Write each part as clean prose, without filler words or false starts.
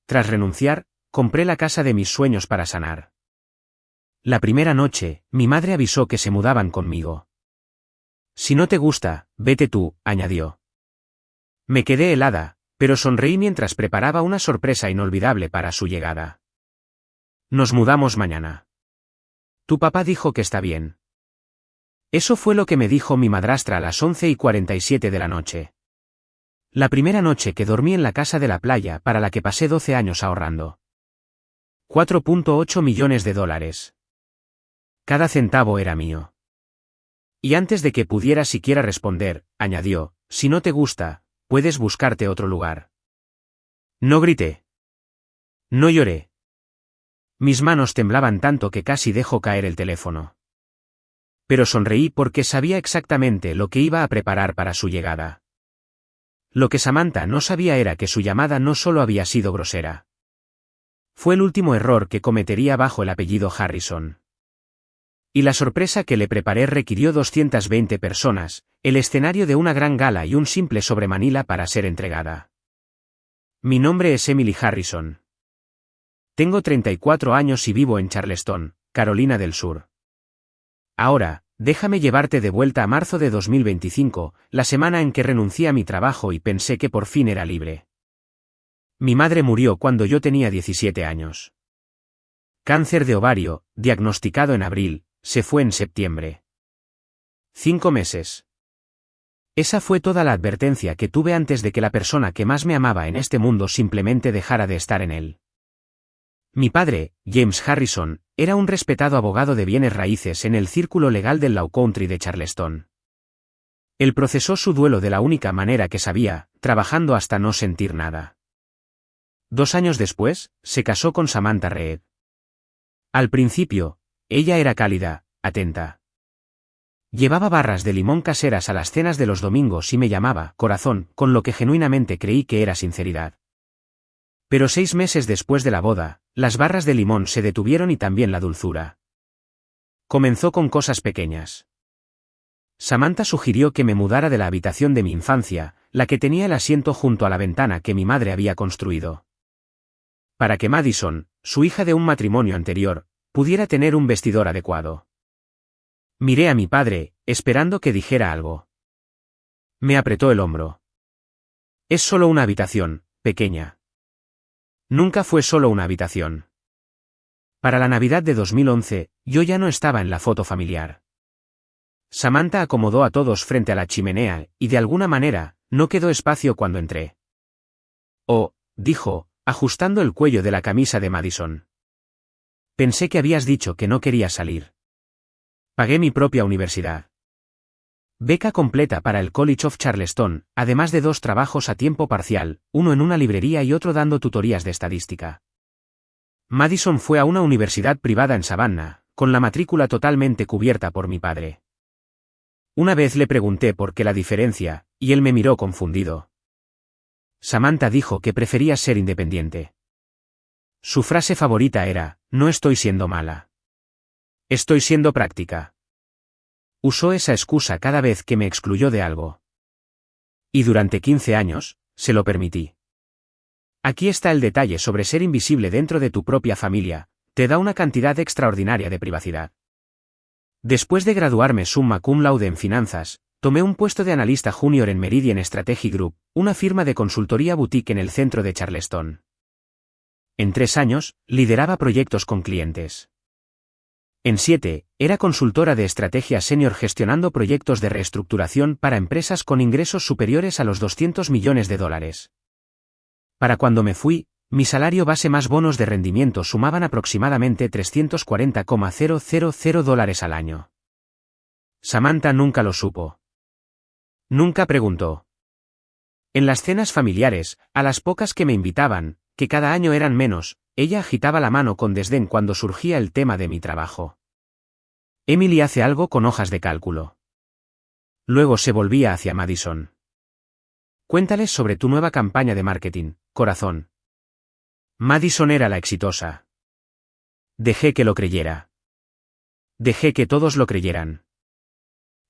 tras renunciar, compré la casa de mis sueños para sanar. La primera noche, mi madre avisó que se mudaban conmigo. Si no te gusta, vete tú, añadió. Me quedé helada, pero sonreí mientras preparaba una sorpresa inolvidable para su llegada. Nos mudamos mañana. Tu papá dijo que está bien. Eso fue lo que me dijo mi madrastra a las 11:47 de la noche. La primera noche que dormí en la casa de la playa para la que pasé 12 años ahorrando. 4.8 millones de dólares. Cada centavo era mío. Y antes de que pudiera siquiera responder, añadió, si no te gusta, puedes buscarte otro lugar. No grité. No lloré. Mis manos temblaban tanto que casi dejó caer el teléfono. Pero sonreí porque sabía exactamente lo que iba a preparar para su llegada. Lo que Samantha no sabía era que su llamada no solo había sido grosera. Fue el último error que cometería bajo el apellido Harrison. Y la sorpresa que le preparé requirió 220 personas, el escenario de una gran gala y un simple sobremanila para ser entregada. Mi nombre es Emily Harrison. Tengo 34 años y vivo en Charleston, Carolina del Sur. Ahora, déjame llevarte de vuelta a marzo de 2025, la semana en que renuncié a mi trabajo y pensé que por fin era libre. Mi madre murió cuando yo tenía 17 años. Cáncer de ovario, diagnosticado en abril, se fue en septiembre. 5 meses. Esa fue toda la advertencia que tuve antes de que la persona que más me amaba en este mundo simplemente dejara de estar en él. Mi padre, James Harrison, era un respetado abogado de bienes raíces en el círculo legal del Law Country de Charleston. Él procesó su duelo de la única manera que sabía, trabajando hasta no sentir nada. 2 años después, se casó con Samantha Reed. Al principio, ella era cálida, atenta. Llevaba barras de limón caseras a las cenas de los domingos y me llamaba corazón, con lo que genuinamente creí que era sinceridad. Pero 6 meses después de la boda, las barras de limón se detuvieron y también la dulzura. Comenzó con cosas pequeñas. Samantha sugirió que me mudara de la habitación de mi infancia, la que tenía el asiento junto a la ventana que mi madre había construido. Para que Madison, su hija de un matrimonio anterior, pudiera tener un vestidor adecuado. Miré a mi padre, esperando que dijera algo. Me apretó el hombro. Es solo una habitación, pequeña. Nunca fue solo una habitación. Para la Navidad de 2011, yo ya no estaba en la foto familiar. Samantha acomodó a todos frente a la chimenea, y de alguna manera, no quedó espacio cuando entré. Oh, dijo, ajustando el cuello de la camisa de Madison. Pensé que habías dicho que no querías salir. Pagué mi propia universidad. Beca completa para el College of Charleston, además de 2 trabajos a tiempo parcial, uno en una librería y otro dando tutorías de estadística. Madison fue a una universidad privada en Savannah, con la matrícula totalmente cubierta por mi padre. Una vez le pregunté por qué la diferencia, y él me miró confundido. Samantha dijo que prefería ser independiente. Su frase favorita era, no estoy siendo mala. Estoy siendo práctica. Usó esa excusa cada vez que me excluyó de algo. Y durante 15 años, se lo permití. Aquí está el detalle sobre ser invisible dentro de tu propia familia, te da una cantidad extraordinaria de privacidad. Después de graduarme summa cum laude en finanzas, tomé un puesto de analista junior en Meridian Strategy Group, una firma de consultoría boutique en el centro de Charleston. En 3 años, lideraba proyectos con clientes. En 7, era consultora de estrategia senior gestionando proyectos de reestructuración para empresas con ingresos superiores a los 200 millones de dólares. Para cuando me fui, mi salario base más bonos de rendimiento sumaban aproximadamente $340,000 al año. Samantha nunca lo supo. Nunca preguntó. En las cenas familiares, a las pocas que me invitaban, que cada año eran menos, ella agitaba la mano con desdén cuando surgía el tema de mi trabajo. Emily hace algo con hojas de cálculo. Luego se volvía hacia Madison. Cuéntales sobre tu nueva campaña de marketing, corazón. Madison era la exitosa. Dejé que lo creyera. Dejé que todos lo creyeran.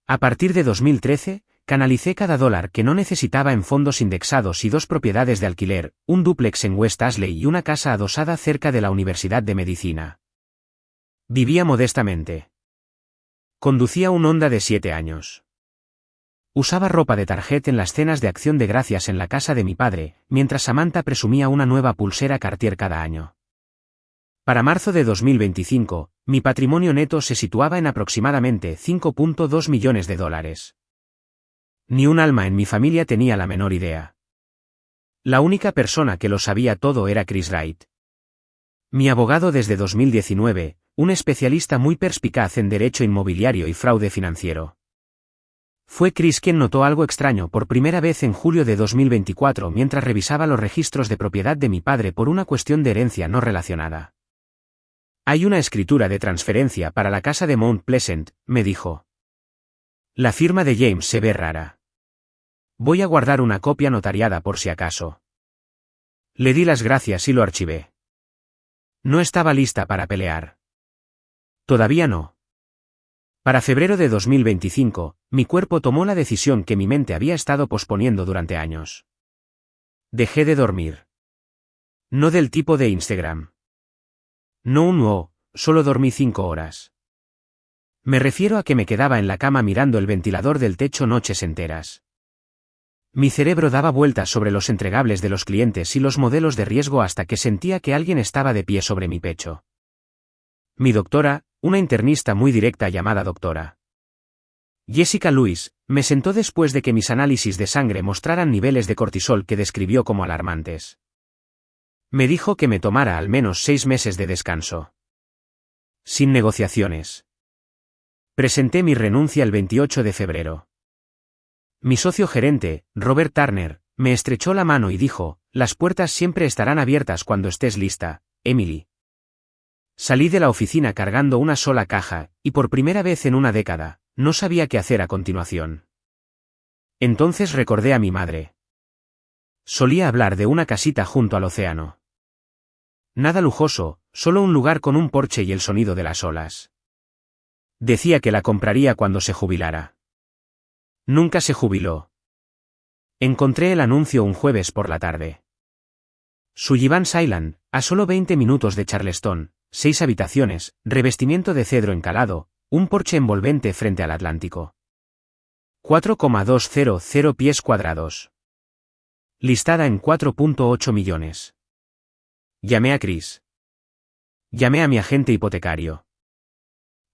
A partir de 2013, canalicé cada dólar que no necesitaba en fondos indexados y 2 propiedades de alquiler, un dúplex en West Ashley y una casa adosada cerca de la Universidad de Medicina. Vivía modestamente. Conducía un Honda de 7 años. Usaba ropa de tarjeta en las cenas de Acción de Gracias en la casa de mi padre, mientras Samantha presumía una nueva pulsera Cartier cada año. Para marzo de 2025, mi patrimonio neto se situaba en aproximadamente $5.2 millones. Ni un alma en mi familia tenía la menor idea. La única persona que lo sabía todo era Chris Wright. Mi abogado desde 2019, un especialista muy perspicaz en derecho inmobiliario y fraude financiero. Fue Chris quien notó algo extraño por primera vez en julio de 2024 mientras revisaba los registros de propiedad de mi padre por una cuestión de herencia no relacionada. Hay una escritura de transferencia para la casa de Mount Pleasant, me dijo. La firma de James se ve rara. Voy a guardar una copia notariada por si acaso. Le di las gracias y lo archivé. No estaba lista para pelear. Todavía no. Para febrero de 2025, mi cuerpo tomó la decisión que mi mente había estado posponiendo durante años. Dejé de dormir. No del tipo de Instagram. No, solo dormí 5 horas. Me refiero a que me quedaba en la cama mirando el ventilador del techo noches enteras. Mi cerebro daba vueltas sobre los entregables de los clientes y los modelos de riesgo hasta que sentía que alguien estaba de pie sobre mi pecho. Mi doctora, una internista muy directa llamada doctora Jessica Lewis, me sentó después de que mis análisis de sangre mostraran niveles de cortisol que describió como alarmantes. Me dijo que me tomara al menos 6 meses de descanso. Sin negociaciones. Presenté mi renuncia el 28 de febrero. Mi socio gerente, Robert Turner, me estrechó la mano y dijo, las puertas siempre estarán abiertas cuando estés lista, Emily. Salí de la oficina cargando una sola caja, y por primera vez en una década, no sabía qué hacer a continuación. Entonces recordé a mi madre. Solía hablar de una casita junto al océano. Nada lujoso, solo un lugar con un porche y el sonido de las olas. Decía que la compraría cuando se jubilara. Nunca se jubiló. Encontré el anuncio un jueves por la tarde. Sullivan's Island, a solo 20 minutos de Charleston, 6 habitaciones, revestimiento de cedro encalado, un porche envolvente frente al Atlántico. 4,200 pies cuadrados. Listada en 4.8 millones. Llamé a Chris. Llamé a mi agente hipotecario.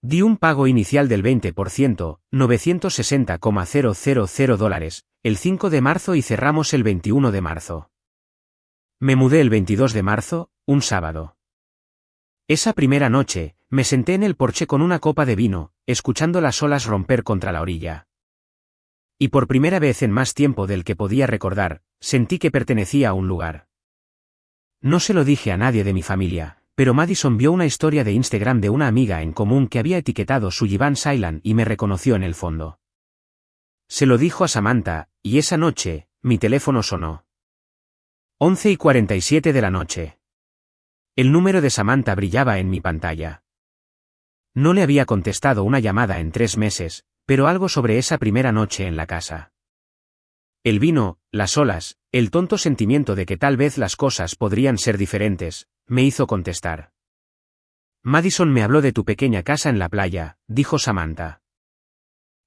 Di un pago inicial del 20%, $960,000, el 5 de marzo y cerramos el 21 de marzo. Me mudé el 22 de marzo, un sábado. Esa primera noche, me senté en el porche con una copa de vino, escuchando las olas romper contra la orilla. Y por primera vez en más tiempo del que podía recordar, sentí que pertenecía a un lugar. No se lo dije a nadie de mi familia, pero Madison vio una historia de Instagram de una amiga en común que había etiquetado Sullivan's Island y me reconoció en el fondo. Se lo dijo a Samantha, y esa noche, mi teléfono sonó. 11:47 de la noche. El número de Samantha brillaba en mi pantalla. No le había contestado una llamada en 3 meses, pero algo sobre esa primera noche en la casa. El vino, las olas, el tonto sentimiento de que tal vez las cosas podrían ser diferentes, me hizo contestar. Madison me habló de tu pequeña casa en la playa, dijo Samantha.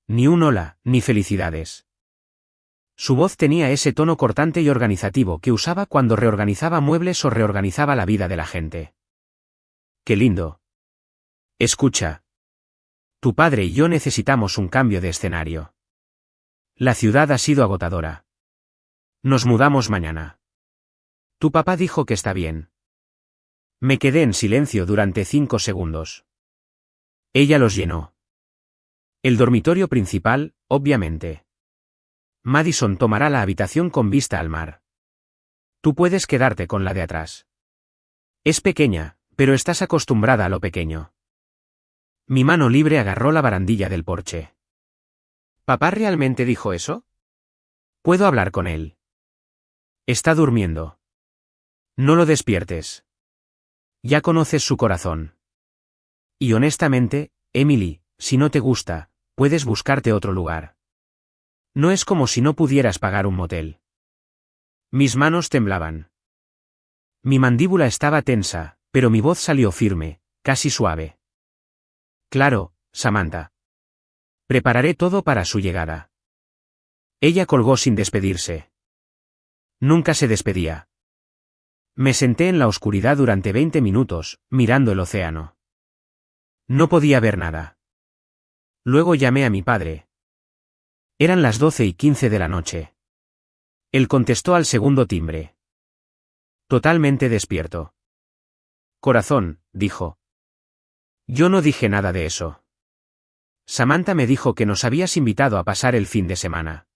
Ni un hola, ni felicidades. Su voz tenía ese tono cortante y organizativo que usaba cuando reorganizaba muebles o reorganizaba la vida de la gente. ¡Qué lindo! Escucha. Tu padre y yo necesitamos un cambio de escenario. La ciudad ha sido agotadora. Nos mudamos mañana. Tu papá dijo que está bien. Me quedé en silencio durante 5 segundos. Ella los llenó. El dormitorio principal, obviamente. Madison tomará la habitación con vista al mar. Tú puedes quedarte con la de atrás. Es pequeña, pero estás acostumbrada a lo pequeño. Mi mano libre agarró la barandilla del porche. ¿Papá realmente dijo eso? Puedo hablar con él. Está durmiendo. No lo despiertes. Ya conoces su corazón. Y honestamente, Emily, si no te gusta, puedes buscarte otro lugar. No es como si no pudieras pagar un motel. Mis manos temblaban. Mi mandíbula estaba tensa, pero mi voz salió firme, casi suave. Claro, Samantha. Prepararé todo para su llegada. Ella colgó sin despedirse. Nunca se despedía. Me senté en la oscuridad durante 20 minutos, mirando el océano. No podía ver nada. Luego llamé a mi padre. Eran las 12:15 de la noche. Él contestó al segundo timbre. Totalmente despierto. Corazón, dijo. Yo no dije nada de eso. Samantha me dijo que nos habías invitado a pasar el fin de semana.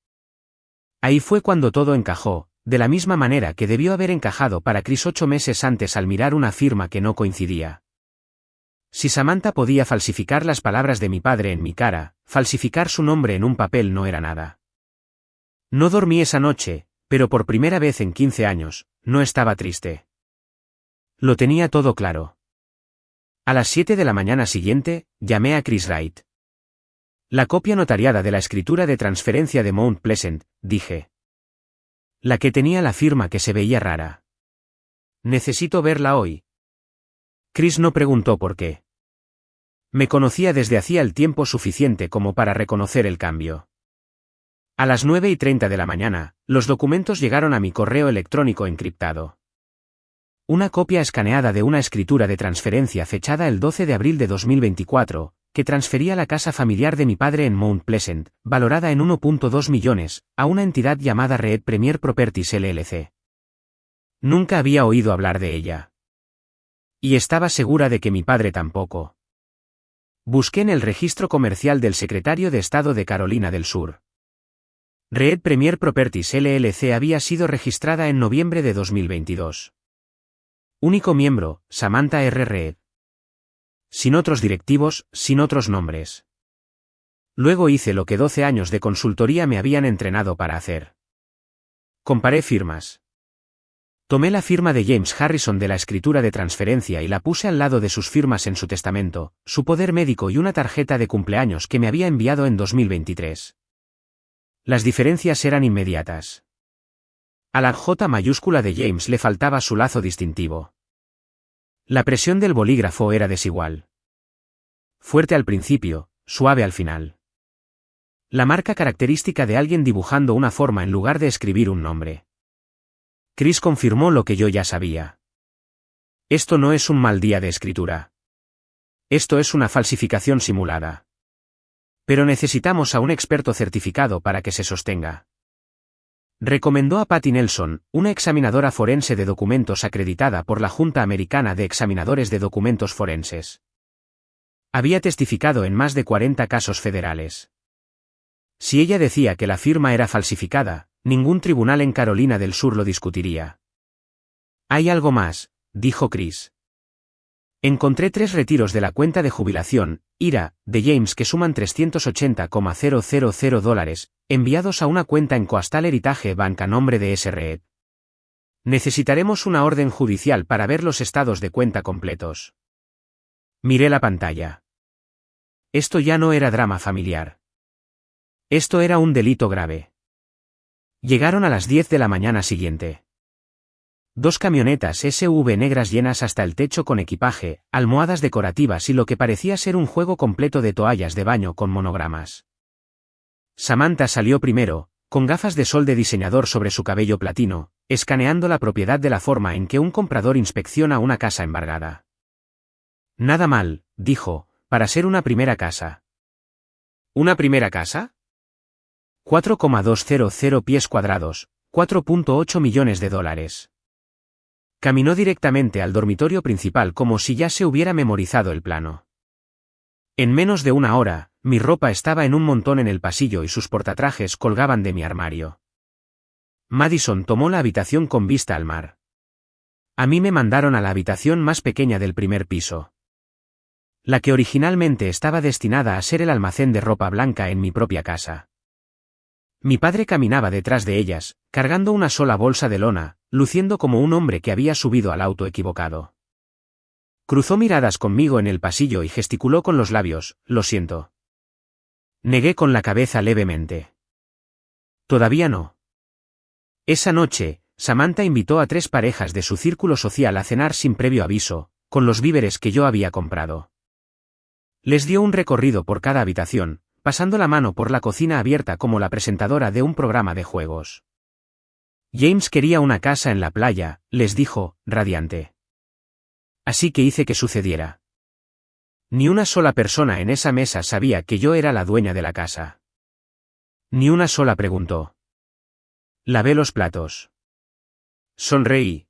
Ahí fue cuando todo encajó, de la misma manera que debió haber encajado para Chris 8 meses antes al mirar una firma que no coincidía. Si Samantha podía falsificar las palabras de mi padre en mi cara, falsificar su nombre en un papel no era nada. No dormí esa noche, pero por primera vez en 15 años, no estaba triste. Lo tenía todo claro. A las 7 de la mañana siguiente, llamé a Chris Wright. La copia notariada de la escritura de transferencia de Mount Pleasant, dije. La que tenía la firma que se veía rara. Necesito verla hoy. Chris no preguntó por qué. Me conocía desde hacía el tiempo suficiente como para reconocer el cambio. A las 9:30 de la mañana, los documentos llegaron a mi correo electrónico encriptado. Una copia escaneada de una escritura de transferencia fechada el 12 de abril de 2024, que transfería la casa familiar de mi padre en Mount Pleasant, valorada en 1.2 millones, a una entidad llamada Red Premier Properties LLC. Nunca había oído hablar de ella. Y estaba segura de que mi padre tampoco. Busqué en el registro comercial del secretario de Estado de Carolina del Sur. Red Premier Properties LLC había sido registrada en noviembre de 2022. Único miembro, Samantha R. Reed. Sin otros directivos, sin otros nombres. Luego hice lo que 12 años de consultoría me habían entrenado para hacer. Comparé firmas. Tomé la firma de James Harrison de la escritura de transferencia y la puse al lado de sus firmas en su testamento, su poder médico y una tarjeta de cumpleaños que me había enviado en 2023. Las diferencias eran inmediatas. A la J mayúscula de James le faltaba su lazo distintivo. La presión del bolígrafo era desigual. Fuerte al principio, suave al final. La marca característica de alguien dibujando una forma en lugar de escribir un nombre. Chris confirmó lo que yo ya sabía. Esto no es un mal día de escritura. Esto es una falsificación simulada. Pero necesitamos a un experto certificado para que se sostenga. Recomendó a Patty Nelson, una examinadora forense de documentos acreditada por la Junta Americana de Examinadores de Documentos Forenses. Había testificado en más de 40 casos federales. Si ella decía que la firma era falsificada, ningún tribunal en Carolina del Sur lo discutiría. Hay algo más, dijo Chris. Encontré 3 retiros de la cuenta de jubilación, IRA, de James que suman $380,000, enviados a una cuenta en Coastal Heritage Bank a nombre de S. Reed. Necesitaremos una orden judicial para ver los estados de cuenta completos. Miré la pantalla. Esto ya no era drama familiar. Esto era un delito grave. Llegaron a las 10 de la mañana siguiente. 2 camionetas SUV negras llenas hasta el techo con equipaje, almohadas decorativas y lo que parecía ser un juego completo de toallas de baño con monogramas. Samantha salió primero, con gafas de sol de diseñador sobre su cabello platino, escaneando la propiedad de la forma en que un comprador inspecciona una casa embargada. Nada mal, dijo, para ser una primera casa. ¿Una primera casa? 4,200 pies cuadrados, $4.8 millones. Caminó directamente al dormitorio principal como si ya se hubiera memorizado el plano. En menos de una hora, mi ropa estaba en un montón en el pasillo y sus portatrajes colgaban de mi armario. Madison tomó la habitación con vista al mar. A mí me mandaron a la habitación más pequeña del primer piso. La que originalmente estaba destinada a ser el almacén de ropa blanca en mi propia casa. Mi padre caminaba detrás de ellas, cargando una sola bolsa de lona, luciendo como un hombre que había subido al auto equivocado. Cruzó miradas conmigo en el pasillo y gesticuló con los labios, lo siento. Negué con la cabeza levemente. Todavía no. Esa noche, Samantha invitó a 3 parejas de su círculo social a cenar sin previo aviso, con los víveres que yo había comprado. Les dio un recorrido por cada habitación, pasando la mano por la cocina abierta como la presentadora de un programa de juegos. James quería una casa en la playa, les dijo, radiante. Así que hice que sucediera. Ni una sola persona en esa mesa sabía que yo era la dueña de la casa. Ni una sola preguntó. Lavé los platos. Sonreí.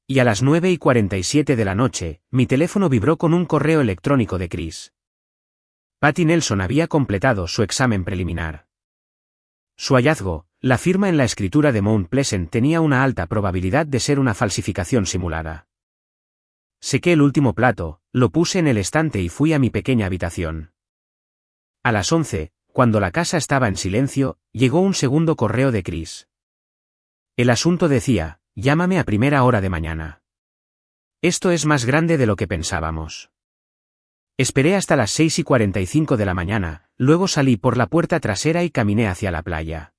Y a las 9:47 de la noche, mi teléfono vibró con un correo electrónico de Chris. Patty Nelson había completado su examen preliminar. Su hallazgo, la firma en la escritura de Mount Pleasant, tenía una alta probabilidad de ser una falsificación simulada. Sequé el último plato, lo puse en el estante y fui a mi pequeña habitación. A las 11, cuando la casa estaba en silencio, llegó un segundo correo de Chris. El asunto decía, llámame a primera hora de mañana. Esto es más grande de lo que pensábamos. Esperé hasta las 6:45 de la mañana, luego salí por la puerta trasera y caminé hacia la playa.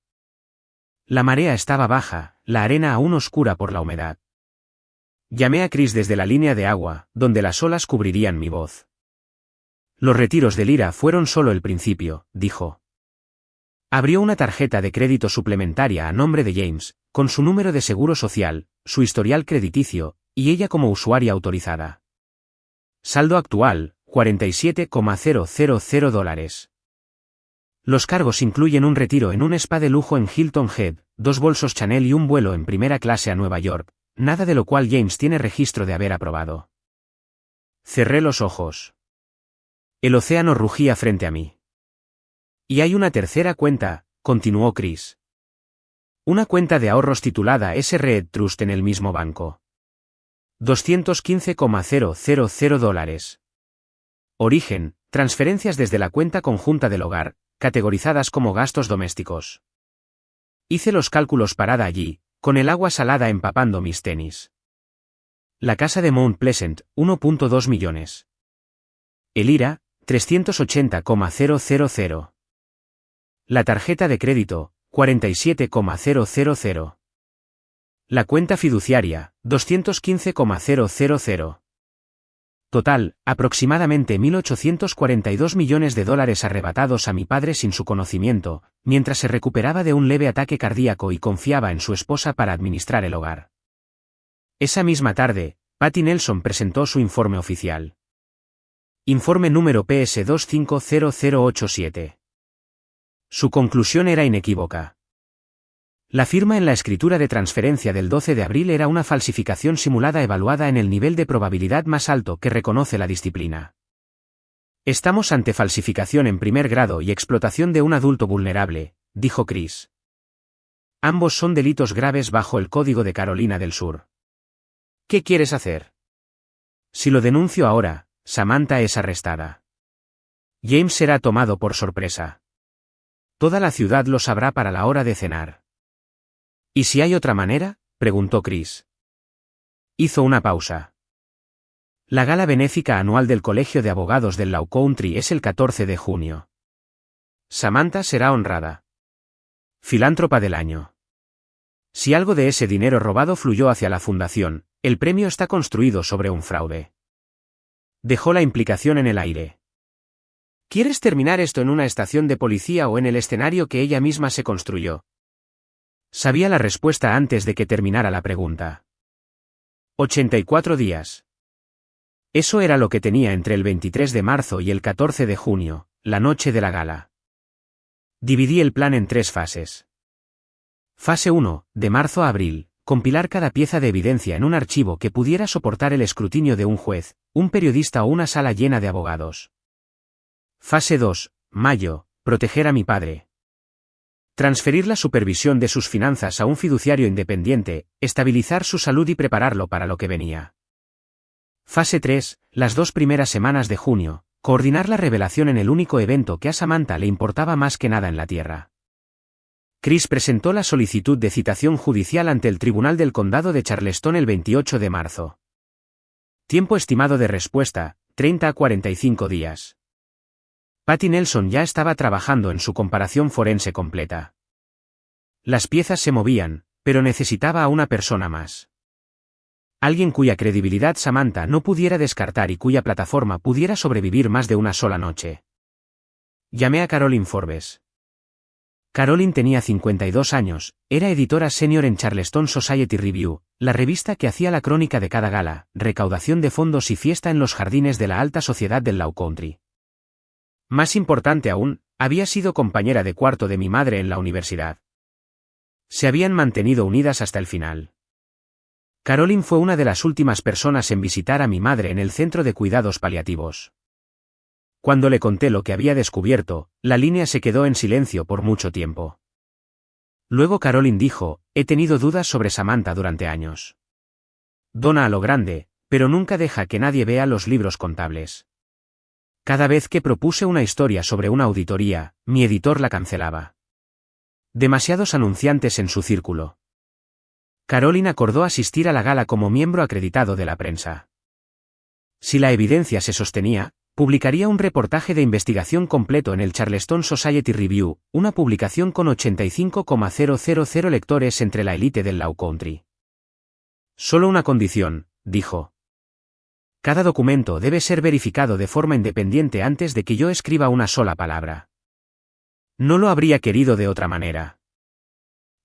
La marea estaba baja, la arena aún oscura por la humedad. Llamé a Chris desde la línea de agua, donde las olas cubrirían mi voz. Los retiros de lira fueron solo el principio, dijo. Abrió una tarjeta de crédito suplementaria a nombre de James, con su número de seguro social, su historial crediticio, y ella como usuaria autorizada. Saldo actual, $47,000. Los cargos incluyen un retiro en un spa de lujo en Hilton Head, 2 bolsos Chanel y un vuelo en primera clase a Nueva York, nada de lo cual James tiene registro de haber aprobado. Cerré los ojos. El océano rugía frente a mí. Y hay una tercera cuenta, continuó Chris. Una cuenta de ahorros titulada SRED Trust en el mismo banco. $215,000. Origen, transferencias desde la cuenta conjunta del hogar, categorizadas como gastos domésticos. Hice los cálculos parada allí, con el agua salada empapando mis tenis. La casa de Mount Pleasant, 1.2 millones. El IRA, 380,000. La tarjeta de crédito, 47,000. La cuenta fiduciaria, 215,000. Total, aproximadamente $1.842 millones arrebatados a mi padre sin su conocimiento, mientras se recuperaba de un leve ataque cardíaco y confiaba en su esposa para administrar el hogar. Esa misma tarde, Patty Nelson presentó su informe oficial. Informe número PS250087. Su conclusión era inequívoca. La firma en la escritura de transferencia del 12 de abril era una falsificación simulada evaluada en el nivel de probabilidad más alto que reconoce la disciplina. Estamos ante falsificación en primer grado y explotación de un adulto vulnerable, dijo Chris. Ambos son delitos graves bajo el Código de Carolina del Sur. ¿Qué quieres hacer? Si lo denuncio ahora, Samantha es arrestada. James será tomado por sorpresa. Toda la ciudad lo sabrá para la hora de cenar. ¿Y si hay otra manera?, preguntó Chris. Hizo una pausa. La gala benéfica anual del Colegio de Abogados del Law Country es el 14 de junio. Samantha será honrada. Filántropa del año. Si algo de ese dinero robado fluyó hacia la fundación, el premio está construido sobre un fraude. Dejó la implicación en el aire. ¿Quieres terminar esto en una estación de policía o en el escenario que ella misma se construyó? Sabía la respuesta antes de que terminara la pregunta. 84 días. Eso era lo que tenía entre el 23 de marzo y el 14 de junio, la noche de la gala. Dividí el plan en 3 fases. Fase 1, de marzo a abril, compilar cada pieza de evidencia en un archivo que pudiera soportar el escrutinio de un juez, un periodista o una sala llena de abogados. Fase 2, mayo, proteger a mi padre. Transferir la supervisión de sus finanzas a un fiduciario independiente, estabilizar su salud y prepararlo para lo que venía. Fase 3, las 2 primeras semanas de junio, coordinar la revelación en el único evento que a Samantha le importaba más que nada en la Tierra. Chris presentó la solicitud de citación judicial ante el Tribunal del Condado de Charleston el 28 de marzo. Tiempo estimado de respuesta, 30 a 45 días. Patty Nelson ya estaba trabajando en su comparación forense completa. Las piezas se movían, pero necesitaba a una persona más. Alguien cuya credibilidad Samantha no pudiera descartar y cuya plataforma pudiera sobrevivir más de una sola noche. Llamé a Caroline Forbes. Caroline tenía 52 años, era editora senior en Charleston Society Review, la revista que hacía la crónica de cada gala, recaudación de fondos y fiesta en los jardines de la alta sociedad del Low Country. Más importante aún, había sido compañera de cuarto de mi madre en la universidad. Se habían mantenido unidas hasta el final. Caroline fue una de las últimas personas en visitar a mi madre en el centro de cuidados paliativos. Cuando le conté lo que había descubierto, la línea se quedó en silencio por mucho tiempo. Luego Caroline dijo, he tenido dudas sobre Samantha durante años. Dona a lo grande, pero nunca deja que nadie vea los libros contables. Cada vez que propuse una historia sobre una auditoría, mi editor la cancelaba. Demasiados anunciantes en su círculo. Caroline acordó asistir a la gala como miembro acreditado de la prensa. Si la evidencia se sostenía, publicaría un reportaje de investigación completo en el Charleston Society Review, una publicación con 85,000 lectores entre la élite del Low Country. Solo una condición, dijo. Cada documento debe ser verificado de forma independiente antes de que yo escriba una sola palabra. No lo habría querido de otra manera.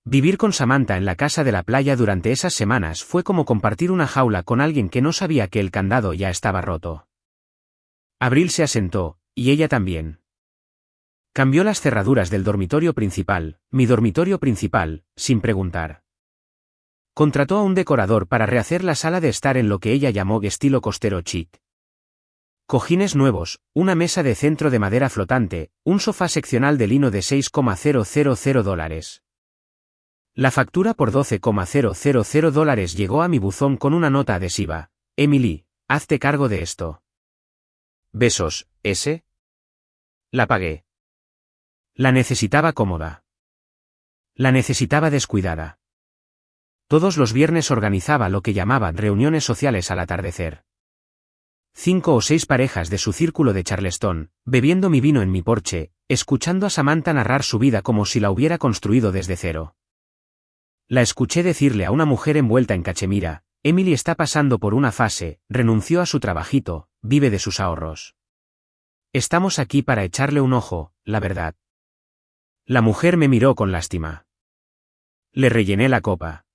Vivir con Samantha en la casa de la playa durante esas semanas fue como compartir una jaula con alguien que no sabía que el candado ya estaba roto. Abril se asentó, y ella también. Cambió las cerraduras del dormitorio principal, mi dormitorio principal, sin preguntar. Contrató a un decorador para rehacer la sala de estar en lo que ella llamó estilo costero chic. Cojines nuevos, una mesa de centro de madera flotante, un sofá seccional de lino de $6,000. La factura por $12,000 llegó a mi buzón con una nota adhesiva. Emily, hazte cargo de esto. Besos, S. La pagué. La necesitaba cómoda. La necesitaba descuidada. Todos los viernes organizaba lo que llamaban reuniones sociales al atardecer. 5 o 6 parejas de su círculo de Charleston, bebiendo mi vino en mi porche, escuchando a Samantha narrar su vida como si la hubiera construido desde cero. La escuché decirle a una mujer envuelta en cachemira, Emily está pasando por una fase, renunció a su trabajito, vive de sus ahorros. Estamos aquí para echarle un ojo, la verdad. La mujer me miró con lástima. Le rellené la copa.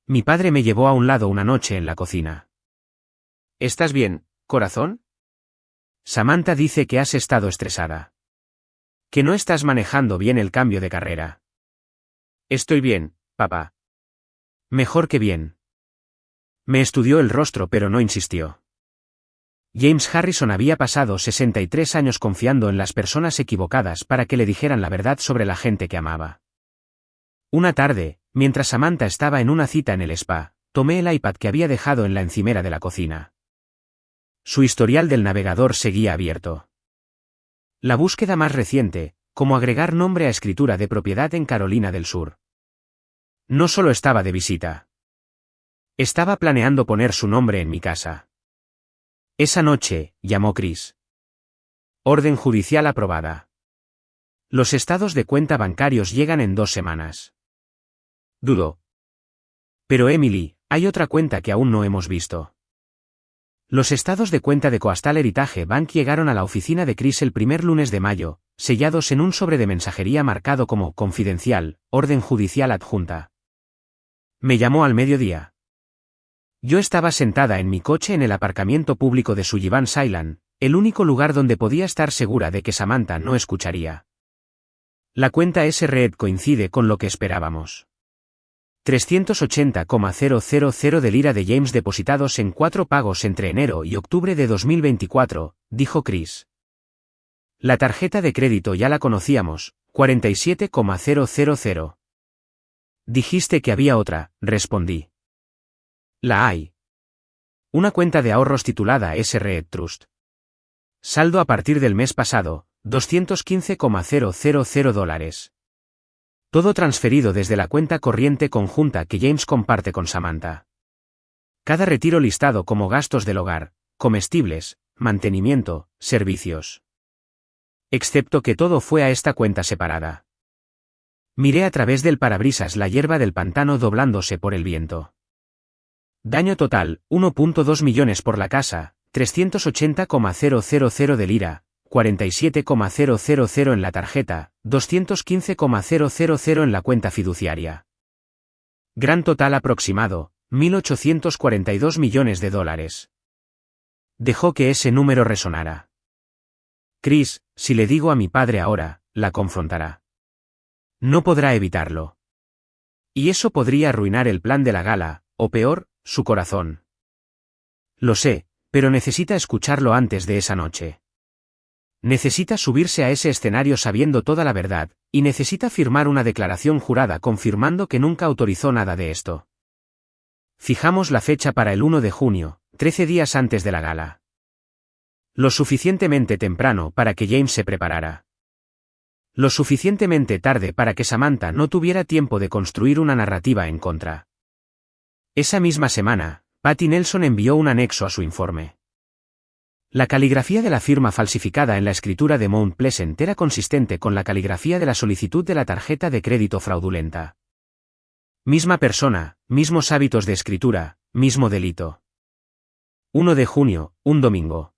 Mi padre me llevó a un lado una noche en la cocina. ¿Estás bien, corazón? Samantha dice que has estado estresada. Que no estás manejando bien el cambio de carrera. Estoy bien, papá. Mejor que bien. Me estudió el rostro pero no insistió. James Harrison había pasado 63 años confiando en las personas equivocadas para que le dijeran la verdad sobre la gente que amaba. Una tarde, mientras Samantha estaba en una cita en el spa, tomé el iPad que había dejado en la encimera de la cocina. Su historial del navegador seguía abierto. La búsqueda más reciente, como agregar nombre a escritura de propiedad en Carolina del Sur. No solo estaba de visita. Estaba planeando poner su nombre en mi casa. Esa noche, llamó Chris. Orden judicial aprobada. Los estados de cuenta bancarios llegan en 2 semanas. Dudó. Pero Emily, hay otra cuenta que aún no hemos visto. Los estados de cuenta de Coastal Heritage Bank llegaron a la oficina de Chris el primer lunes de mayo, sellados en un sobre de mensajería marcado como confidencial, orden judicial adjunta. Me llamó al mediodía. Yo estaba sentada en mi coche en el aparcamiento público de Sullivan Island, el único lugar donde podía estar segura de que Samantha no escucharía. La cuenta SRED coincide con lo que esperábamos. 380,000 de lira de James depositados en 4 pagos entre enero y octubre de 2024, dijo Chris. La tarjeta de crédito ya la conocíamos, 47,000. Dijiste que había otra, respondí. La hay. Una cuenta de ahorros titulada SRED Trust. Saldo a partir del mes pasado, $215,000. Todo transferido desde la cuenta corriente conjunta que James comparte con Samantha. Cada retiro listado como gastos del hogar, comestibles, mantenimiento, servicios. Excepto que todo fue a esta cuenta separada. Miré a través del parabrisas la hierba del pantano doblándose por el viento. Daño total, 1.2 millones por la casa, 380,000 de lira, 47,000 en la tarjeta, 215,000 en la cuenta fiduciaria. Gran total aproximado, 1.842 millones de dólares. Dejó que ese número resonara. Chris, si le digo a mi padre ahora, la confrontará. No podrá evitarlo. Y eso podría arruinar el plan de la gala, o peor, su corazón. Lo sé, pero necesita escucharlo antes de esa noche. Necesita subirse a ese escenario sabiendo toda la verdad, y necesita firmar una declaración jurada confirmando que nunca autorizó nada de esto. Fijamos la fecha para el 1 de junio, 13 días antes de la gala. Lo suficientemente temprano para que James se preparara. Lo suficientemente tarde para que Samantha no tuviera tiempo de construir una narrativa en contra. Esa misma semana, Patty Nelson envió un anexo a su informe. La caligrafía de la firma falsificada en la escritura de Mount Pleasant era consistente con la caligrafía de la solicitud de la tarjeta de crédito fraudulenta. Misma persona, mismos hábitos de escritura, mismo delito. 1 de junio, un domingo.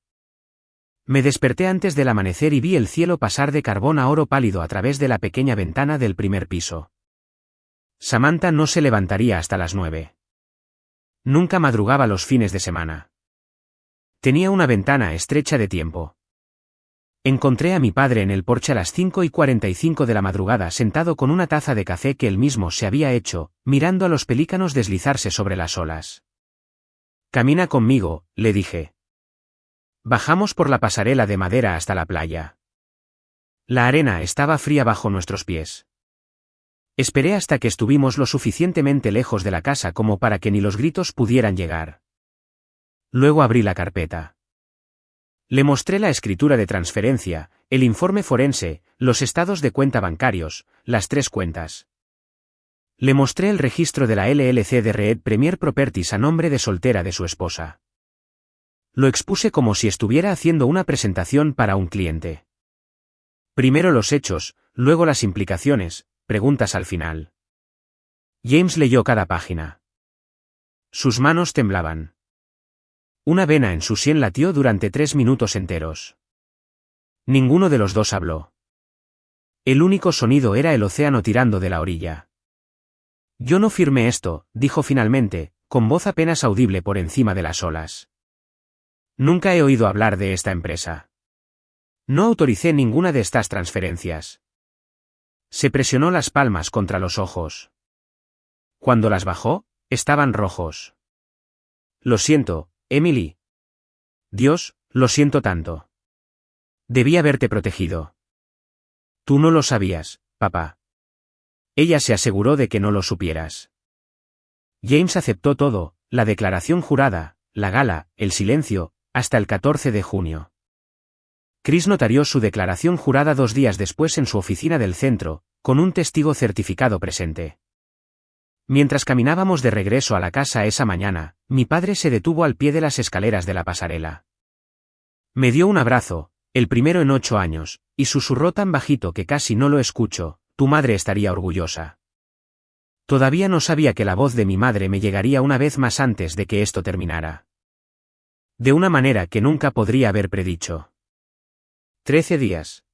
Me desperté antes del amanecer y vi el cielo pasar de carbón a oro pálido a través de la pequeña ventana del primer piso. Samantha no se levantaría hasta las 9. Nunca madrugaba los fines de semana. Tenía una ventana estrecha de tiempo. Encontré a mi padre en el porche a las 5:45 de la madrugada sentado con una taza de café que él mismo se había hecho, mirando a los pelícanos deslizarse sobre las olas. Camina conmigo, le dije. Bajamos por la pasarela de madera hasta la playa. La arena estaba fría bajo nuestros pies. Esperé hasta que estuvimos lo suficientemente lejos de la casa como para que ni los gritos pudieran llegar. Luego abrí la carpeta. Le mostré la escritura de transferencia, el informe forense, los estados de cuenta bancarios, las 3 cuentas. Le mostré el registro de la LLC de Red Premier Properties a nombre de soltera de su esposa. Lo expuse como si estuviera haciendo una presentación para un cliente. Primero los hechos, luego las implicaciones, preguntas al final. James leyó cada página. Sus manos temblaban. Una vena en su sien latió durante 3 minutos enteros. Ninguno de los dos habló. El único sonido era el océano tirando de la orilla. Yo no firmé esto, dijo finalmente, con voz apenas audible por encima de las olas. Nunca he oído hablar de esta empresa. No autoricé ninguna de estas transferencias. Se presionó las palmas contra los ojos. Cuando las bajó, estaban rojos. Lo siento, Emily. Dios, lo siento tanto. Debí haberte protegido. Tú no lo sabías, papá. Ella se aseguró de que no lo supieras. James aceptó todo, la declaración jurada, la gala, el silencio, hasta el 14 de junio. Chris notarió su declaración jurada 2 días después en su oficina del centro, con un testigo certificado presente. Mientras caminábamos de regreso a la casa esa mañana, mi padre se detuvo al pie de las escaleras de la pasarela. Me dio un abrazo, el primero en 8 años, y susurró tan bajito que casi no lo escucho: tu madre estaría orgullosa. Todavía no sabía que la voz de mi madre me llegaría una vez más antes de que esto terminara. De una manera que nunca podría haber predicho. 13 días.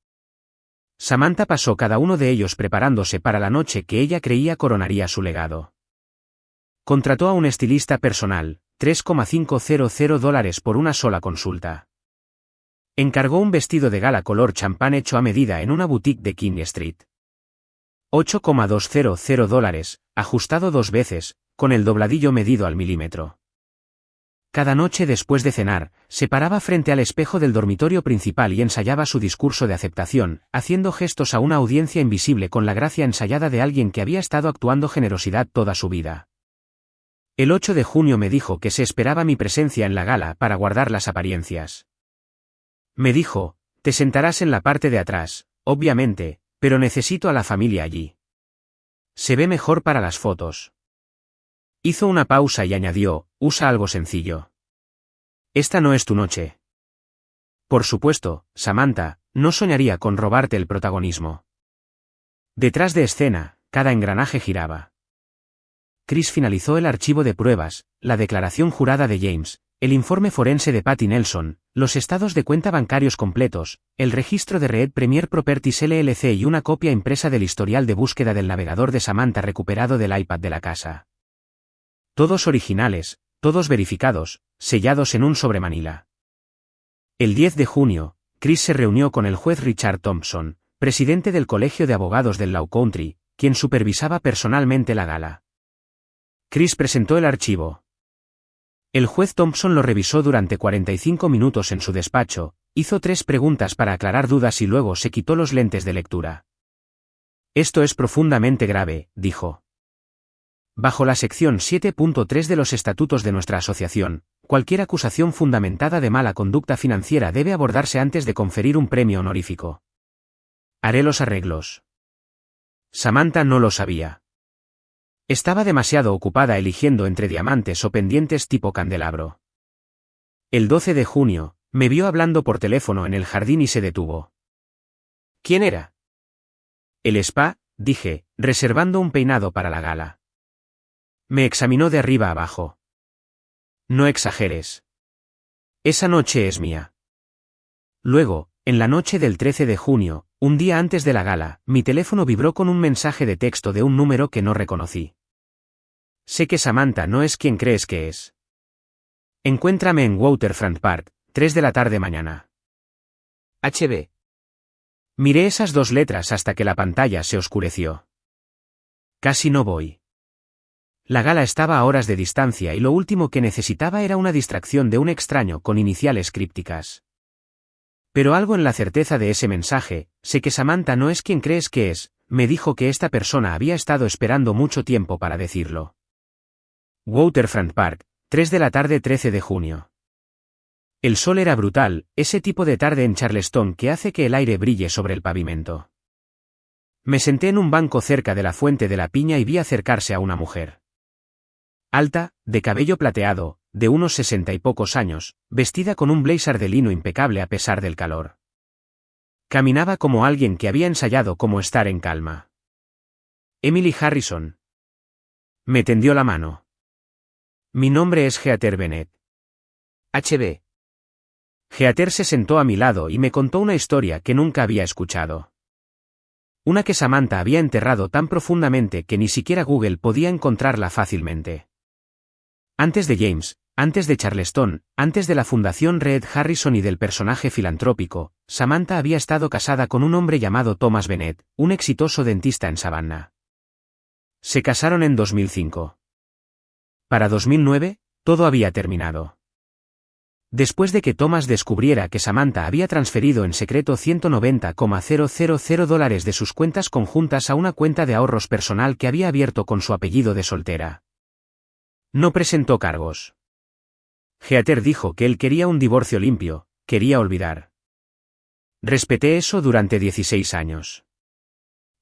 Samantha pasó cada uno de ellos preparándose para la noche que ella creía coronaría su legado. Contrató a un estilista personal, $3,500 por una sola consulta. Encargó un vestido de gala color champán hecho a medida en una boutique de King Street. $8,200, ajustado 2 veces, con el dobladillo medido al milímetro. Cada noche después de cenar, se paraba frente al espejo del dormitorio principal y ensayaba su discurso de aceptación, haciendo gestos a una audiencia invisible con la gracia ensayada de alguien que había estado actuando generosidad toda su vida. El 8 de junio me dijo que se esperaba mi presencia en la gala para guardar las apariencias. Me dijo: te sentarás en la parte de atrás, obviamente, pero necesito a la familia allí. Se ve mejor para las fotos. Hizo una pausa y añadió: usa algo sencillo. Esta no es tu noche. Por supuesto, Samantha, no soñaría con robarte el protagonismo. Detrás de escena, cada engranaje giraba. Chris finalizó el archivo de pruebas, la declaración jurada de James, el informe forense de Patty Nelson, los estados de cuenta bancarios completos, el registro de Red Premier Properties LLC y una copia impresa del historial de búsqueda del navegador de Samantha recuperado del iPad de la casa. Todos originales, todos verificados, sellados en un sobremanila. El 10 de junio, Chris se reunió con el juez Richard Thompson, presidente del Colegio de Abogados del Law Country, quien supervisaba personalmente la gala. Chris presentó el archivo. El juez Thompson lo revisó durante 45 minutos en su despacho, hizo 3 preguntas para aclarar dudas y luego se quitó los lentes de lectura. Esto es profundamente grave, dijo. Bajo la sección 7.3 de los estatutos de nuestra asociación, cualquier acusación fundamentada de mala conducta financiera debe abordarse antes de conferir un premio honorífico. Haré los arreglos. Samantha no lo sabía. Estaba demasiado ocupada eligiendo entre diamantes o pendientes tipo candelabro. El 12 de junio, me vio hablando por teléfono en el jardín y se detuvo. ¿Quién era? El spa, dije, reservando un peinado para la gala. Me examinó de arriba abajo. No exageres. Esa noche es mía. Luego, en la noche del 13 de junio, un día antes de la gala, mi teléfono vibró con un mensaje de texto de un número que no reconocí. Sé que Samantha no es quien crees que es. Encuéntrame en Waterfront Park, 3 de la tarde mañana. HB. Miré esas 2 letras hasta que la pantalla se oscureció. Casi no voy. La gala estaba a horas de distancia y lo último que necesitaba era una distracción de un extraño con iniciales crípticas. Pero algo en la certeza de ese mensaje, sé que Samantha no es quien crees que es, me dijo que esta persona había estado esperando mucho tiempo para decirlo. Waterfront Park, 3 de la tarde 13 de junio. El sol era brutal, ese tipo de tarde en Charleston que hace que el aire brille sobre el pavimento. Me senté en un banco cerca de la fuente de la piña y vi acercarse a una mujer. Alta, de cabello plateado, de unos 60 y pocos años, vestida con un blazer de lino impecable a pesar del calor. Caminaba como alguien que había ensayado cómo estar en calma. Emily Harrison. Me tendió la mano. Mi nombre es Heather Bennett. HB. Heather se sentó a mi lado y me contó una historia que nunca había escuchado. Una que Samantha había enterrado tan profundamente que ni siquiera Google podía encontrarla fácilmente. Antes de James, antes de Charleston, antes de la Fundación Red Harrison y del personaje filantrópico, Samantha había estado casada con un hombre llamado Thomas Bennett, un exitoso dentista en Savannah. Se casaron en 2005. Para 2009, todo había terminado. Después de que Thomas descubriera que Samantha había transferido en secreto $190,000 de sus cuentas conjuntas a una cuenta de ahorros personal que había abierto con su apellido de soltera. No presentó cargos. Heather dijo que él quería un divorcio limpio, quería olvidar. Respeté eso durante 16 años.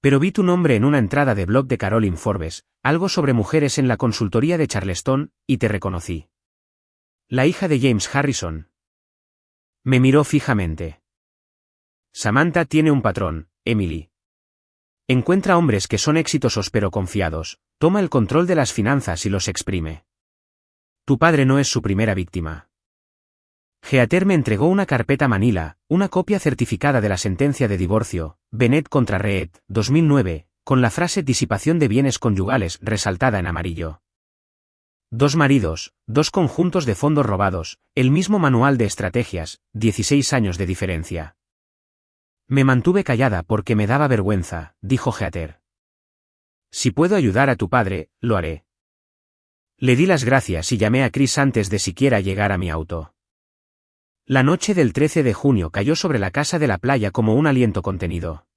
Pero vi tu nombre en una entrada de blog de Caroline Forbes, algo sobre mujeres en la consultoría de Charleston, y te reconocí. La hija de James Harrison. Me miró fijamente. Samantha tiene un patrón, Emily. Encuentra hombres que son exitosos pero confiados, toma el control de las finanzas y los exprime. Tu padre no es su primera víctima. Heather me entregó una carpeta manila, una copia certificada de la sentencia de divorcio, Bennett contra Reed, 2009, con la frase disipación de bienes conyugales resaltada en amarillo. 2 maridos, 2 conjuntos de fondos robados, el mismo manual de estrategias, 16 años de diferencia. Me mantuve callada porque me daba vergüenza, dijo Heather. Si puedo ayudar a tu padre, lo haré. Le di las gracias y llamé a Chris antes de siquiera llegar a mi auto. La noche del 13 de junio cayó sobre la casa de la playa como un aliento contenido.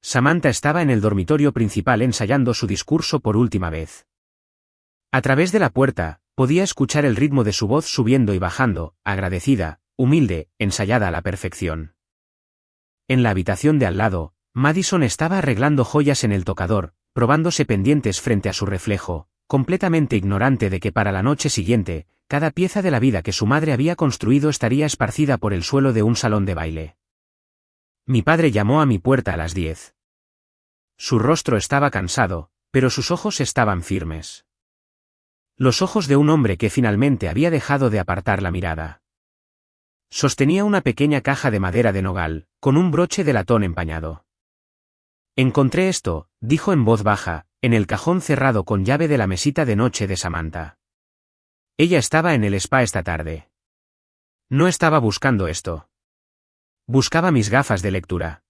Samantha estaba en el dormitorio principal ensayando su discurso por última vez. A través de la puerta, podía escuchar el ritmo de su voz subiendo y bajando, agradecida, humilde, ensayada a la perfección. En la habitación de al lado, Madison estaba arreglando joyas en el tocador, probándose pendientes frente a su reflejo, completamente ignorante de que para la noche siguiente, cada pieza de la vida que su madre había construido estaría esparcida por el suelo de un salón de baile. Mi padre llamó a mi puerta a las 10. Su rostro estaba cansado, pero sus ojos estaban firmes. Los ojos de un hombre que finalmente había dejado de apartar la mirada. Sostenía una pequeña caja de madera de nogal, con un broche de latón empañado. Encontré esto, dijo en voz baja, en el cajón cerrado con llave de la mesita de noche de Samantha. Ella estaba en el spa esta tarde. No estaba buscando esto. Buscaba mis gafas de lectura.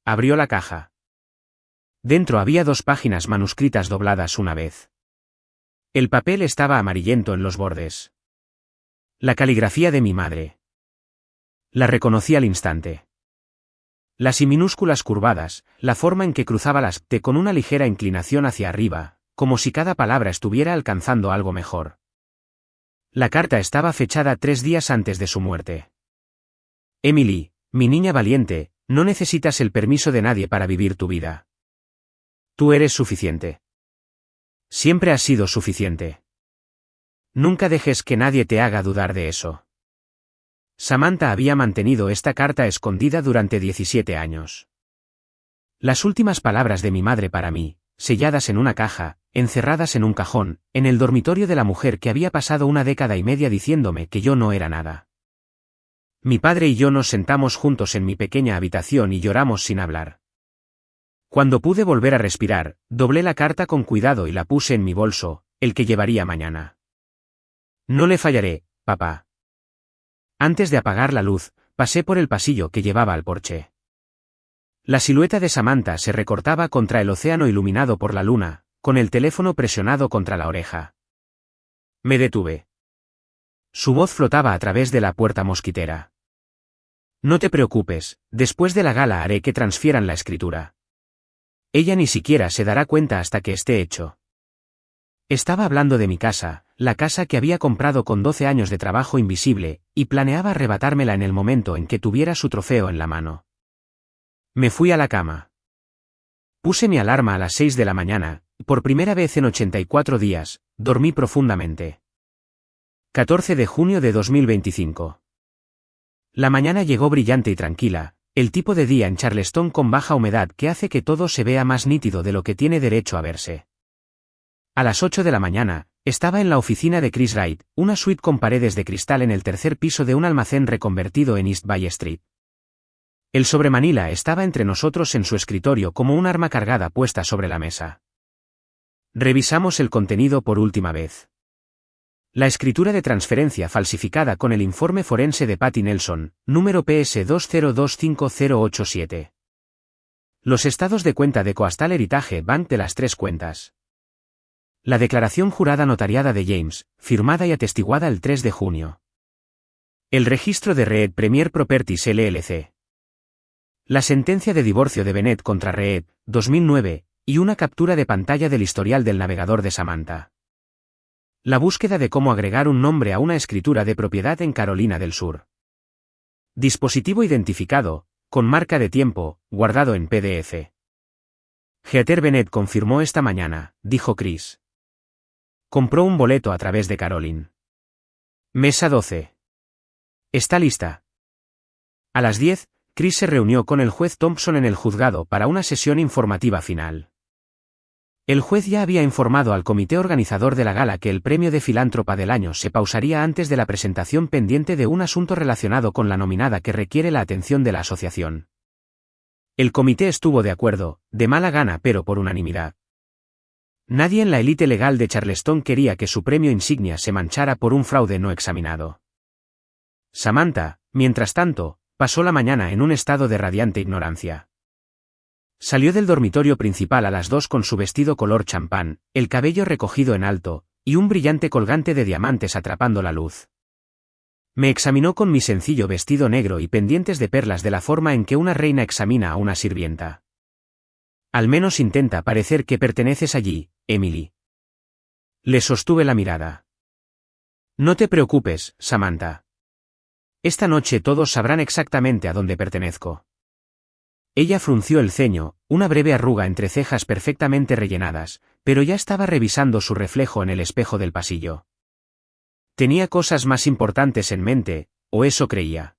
Abrió la caja. Dentro había 2 páginas manuscritas dobladas una vez. El papel estaba amarillento en los bordes. La caligrafía de mi madre. La reconocí al instante. Las I minúsculas curvadas, la forma en que cruzaba las T con una ligera inclinación hacia arriba, como si cada palabra estuviera alcanzando algo mejor. La carta estaba fechada 3 días antes de su muerte. Emily, mi niña valiente, no necesitas el permiso de nadie para vivir tu vida. Tú eres suficiente. Siempre has sido suficiente. Nunca dejes que nadie te haga dudar de eso. Samantha había mantenido esta carta escondida durante 17 años. Las últimas palabras de mi madre para mí, selladas en una caja, encerradas en un cajón, en el dormitorio de la mujer que había pasado 1 década y media diciéndome que yo no era nada. Mi padre y yo nos sentamos juntos en mi pequeña habitación y lloramos sin hablar. Cuando pude volver a respirar, doblé la carta con cuidado y la puse en mi bolso, el que llevaría mañana. No le fallaré, papá. Antes de apagar la luz, pasé por el pasillo que llevaba al porche. La silueta de Samantha se recortaba contra el océano iluminado por la luna, con el teléfono presionado contra la oreja. Me detuve. Su voz flotaba a través de la puerta mosquitera. No te preocupes, después de la gala haré que transfieran la escritura. Ella ni siquiera se dará cuenta hasta que esté hecho. Estaba hablando de mi casa, la casa que había comprado con 12 años de trabajo invisible, y planeaba arrebatármela en el momento en que tuviera su trofeo en la mano. Me fui a la cama. Puse mi alarma a las 6 de la mañana, y por primera vez en 84 días, dormí profundamente. 14 de junio de 2025. La mañana llegó brillante y tranquila, el tipo de día en Charleston con baja humedad que hace que todo se vea más nítido de lo que tiene derecho a verse. A las 8 de la mañana, estaba en la oficina de Chris Wright, una suite con paredes de cristal en el tercer piso de un almacén reconvertido en East Bay Street. El sobremanila estaba entre nosotros en su escritorio como un arma cargada puesta sobre la mesa. Revisamos el contenido por última vez. La escritura de transferencia falsificada con el informe forense de Patty Nelson, número PS 2025087. Los estados de cuenta de Coastal Heritage Bank de las 3 cuentas. La declaración jurada notariada de James, firmada y atestiguada el 3 de junio. El registro de Reed Premier Properties LLC. La sentencia de divorcio de Bennett contra Reed, 2009, y una captura de pantalla del historial del navegador de Samantha. La búsqueda de cómo agregar un nombre a una escritura de propiedad en Carolina del Sur. Dispositivo identificado, con marca de tiempo, guardado en PDF. Heather Bennett confirmó esta mañana, dijo Chris. Compró un boleto a través de Caroline. Mesa 12. Está lista. A las 10, Chris se reunió con el juez Thompson en el juzgado para una sesión informativa final. El juez ya había informado al comité organizador de la gala que el premio de filántropa del año se pausaría antes de la presentación pendiente de un asunto relacionado con la nominada que requiere la atención de la asociación. El comité estuvo de acuerdo, de mala gana pero por unanimidad. Nadie en la élite legal de Charleston quería que su premio insignia se manchara por un fraude no examinado. Samantha, mientras tanto, pasó la mañana en un estado de radiante ignorancia. Salió del dormitorio principal a las 2 con su vestido color champán, el cabello recogido en alto, y un brillante colgante de diamantes atrapando la luz. Me examinó con mi sencillo vestido negro y pendientes de perlas de la forma en que una reina examina a una sirvienta. Al menos intenta parecer que perteneces allí, Emily. Le sostuve la mirada. No te preocupes, Samantha. Esta noche todos sabrán exactamente a dónde pertenezco. Ella frunció el ceño, una breve arruga entre cejas perfectamente rellenadas, pero ya estaba revisando su reflejo en el espejo del pasillo. Tenía cosas más importantes en mente, o eso creía.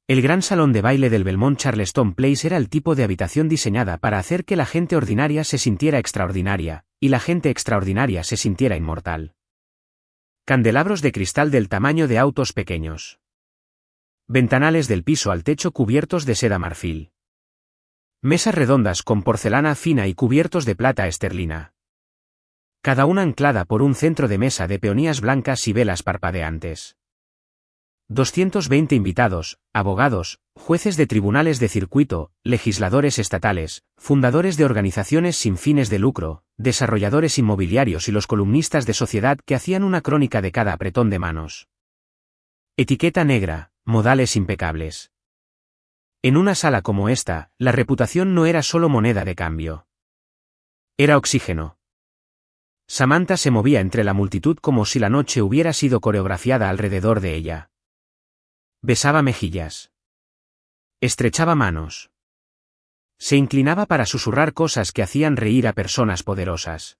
El gran salón de baile del Belmont Charleston Place era el tipo de habitación diseñada para hacer que la gente ordinaria se sintiera extraordinaria, y la gente extraordinaria se sintiera inmortal. Candelabros de cristal del tamaño de autos pequeños. Ventanales del piso al techo cubiertos de seda marfil. Mesas redondas con porcelana fina y cubiertos de plata esterlina. Cada una anclada por un centro de mesa de peonías blancas y velas parpadeantes. 220 invitados, abogados, jueces de tribunales de circuito, legisladores estatales, fundadores de organizaciones sin fines de lucro, desarrolladores inmobiliarios y los columnistas de sociedad que hacían una crónica de cada apretón de manos. Etiqueta negra, modales impecables. En una sala como esta, la reputación no era solo moneda de cambio. Era oxígeno. Samantha se movía entre la multitud como si la noche hubiera sido coreografiada alrededor de ella. Besaba mejillas. Estrechaba manos. Se inclinaba para susurrar cosas que hacían reír a personas poderosas.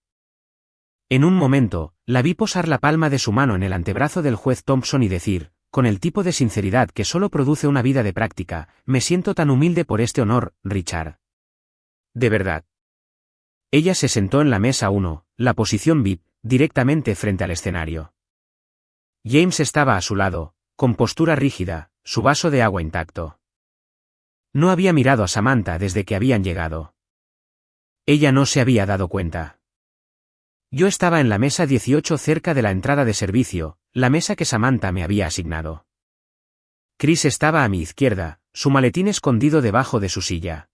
En un momento, la vi posar la palma de su mano en el antebrazo del juez Thompson y decir, con el tipo de sinceridad que solo produce una vida de práctica, me siento tan humilde por este honor, Richard. De verdad. Ella se sentó en la mesa 1, la posición VIP, directamente frente al escenario. James estaba a su lado, con postura rígida, su vaso de agua intacto. No había mirado a Samantha desde que habían llegado. Ella no se había dado cuenta. Yo estaba en la mesa 18 cerca de la entrada de servicio, la mesa que Samantha me había asignado. Chris estaba a mi izquierda, su maletín escondido debajo de su silla.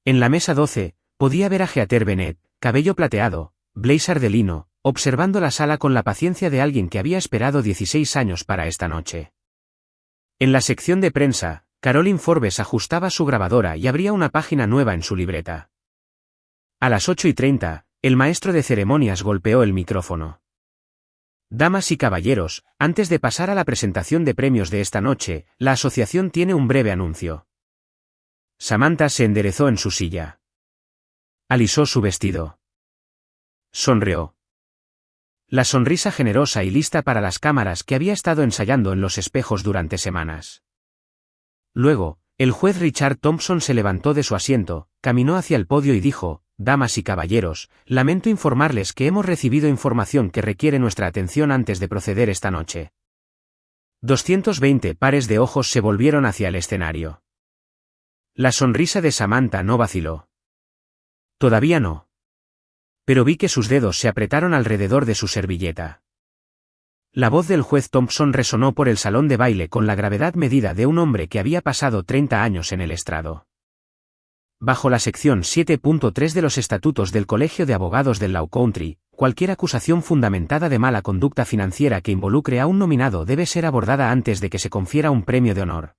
En la mesa 12, podía ver a Heather Bennett, cabello plateado, blazer de lino, observando la sala con la paciencia de alguien que había esperado 16 años para esta noche. En la sección de prensa, Caroline Forbes ajustaba su grabadora y abría una página nueva en su libreta. A las 8:30, el maestro de ceremonias golpeó el micrófono. Damas y caballeros, antes de pasar a la presentación de premios de esta noche, la asociación tiene un breve anuncio. Samantha se enderezó en su silla. Alisó su vestido. Sonrió. La sonrisa generosa y lista para las cámaras que había estado ensayando en los espejos durante semanas. Luego, el juez Richard Thompson se levantó de su asiento, caminó hacia el podio y dijo, damas y caballeros, lamento informarles que hemos recibido información que requiere nuestra atención antes de proceder esta noche. 220 pares de ojos se volvieron hacia el escenario. La sonrisa de Samantha no vaciló. Todavía no. Pero vi que sus dedos se apretaron alrededor de su servilleta. La voz del juez Thompson resonó por el salón de baile con la gravedad medida de un hombre que había pasado 30 años en el estrado. Bajo la sección 7.3 de los estatutos del Colegio de Abogados del Law Country, cualquier acusación fundamentada de mala conducta financiera que involucre a un nominado debe ser abordada antes de que se confiera un premio de honor.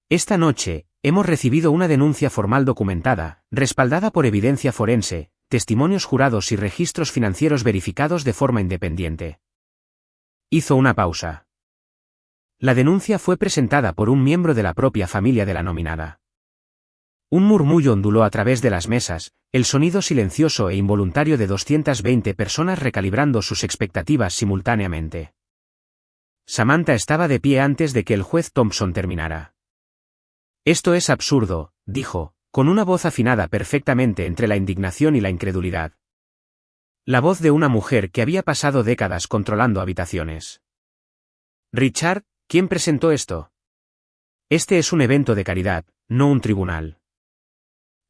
Esta noche, hemos recibido una denuncia formal documentada, respaldada por evidencia forense, testimonios jurados y registros financieros verificados de forma independiente. Hizo una pausa. La denuncia fue presentada por un miembro de la propia familia de la nominada. Un murmullo onduló a través de las mesas, el sonido silencioso e involuntario de 220 personas recalibrando sus expectativas simultáneamente. Samantha estaba de pie antes de que el juez Thompson terminara. Esto es absurdo, dijo, con una voz afinada perfectamente entre la indignación y la incredulidad. La voz de una mujer que había pasado décadas controlando habitaciones. Richard, ¿quién presentó esto? Este es un evento de caridad, no un tribunal.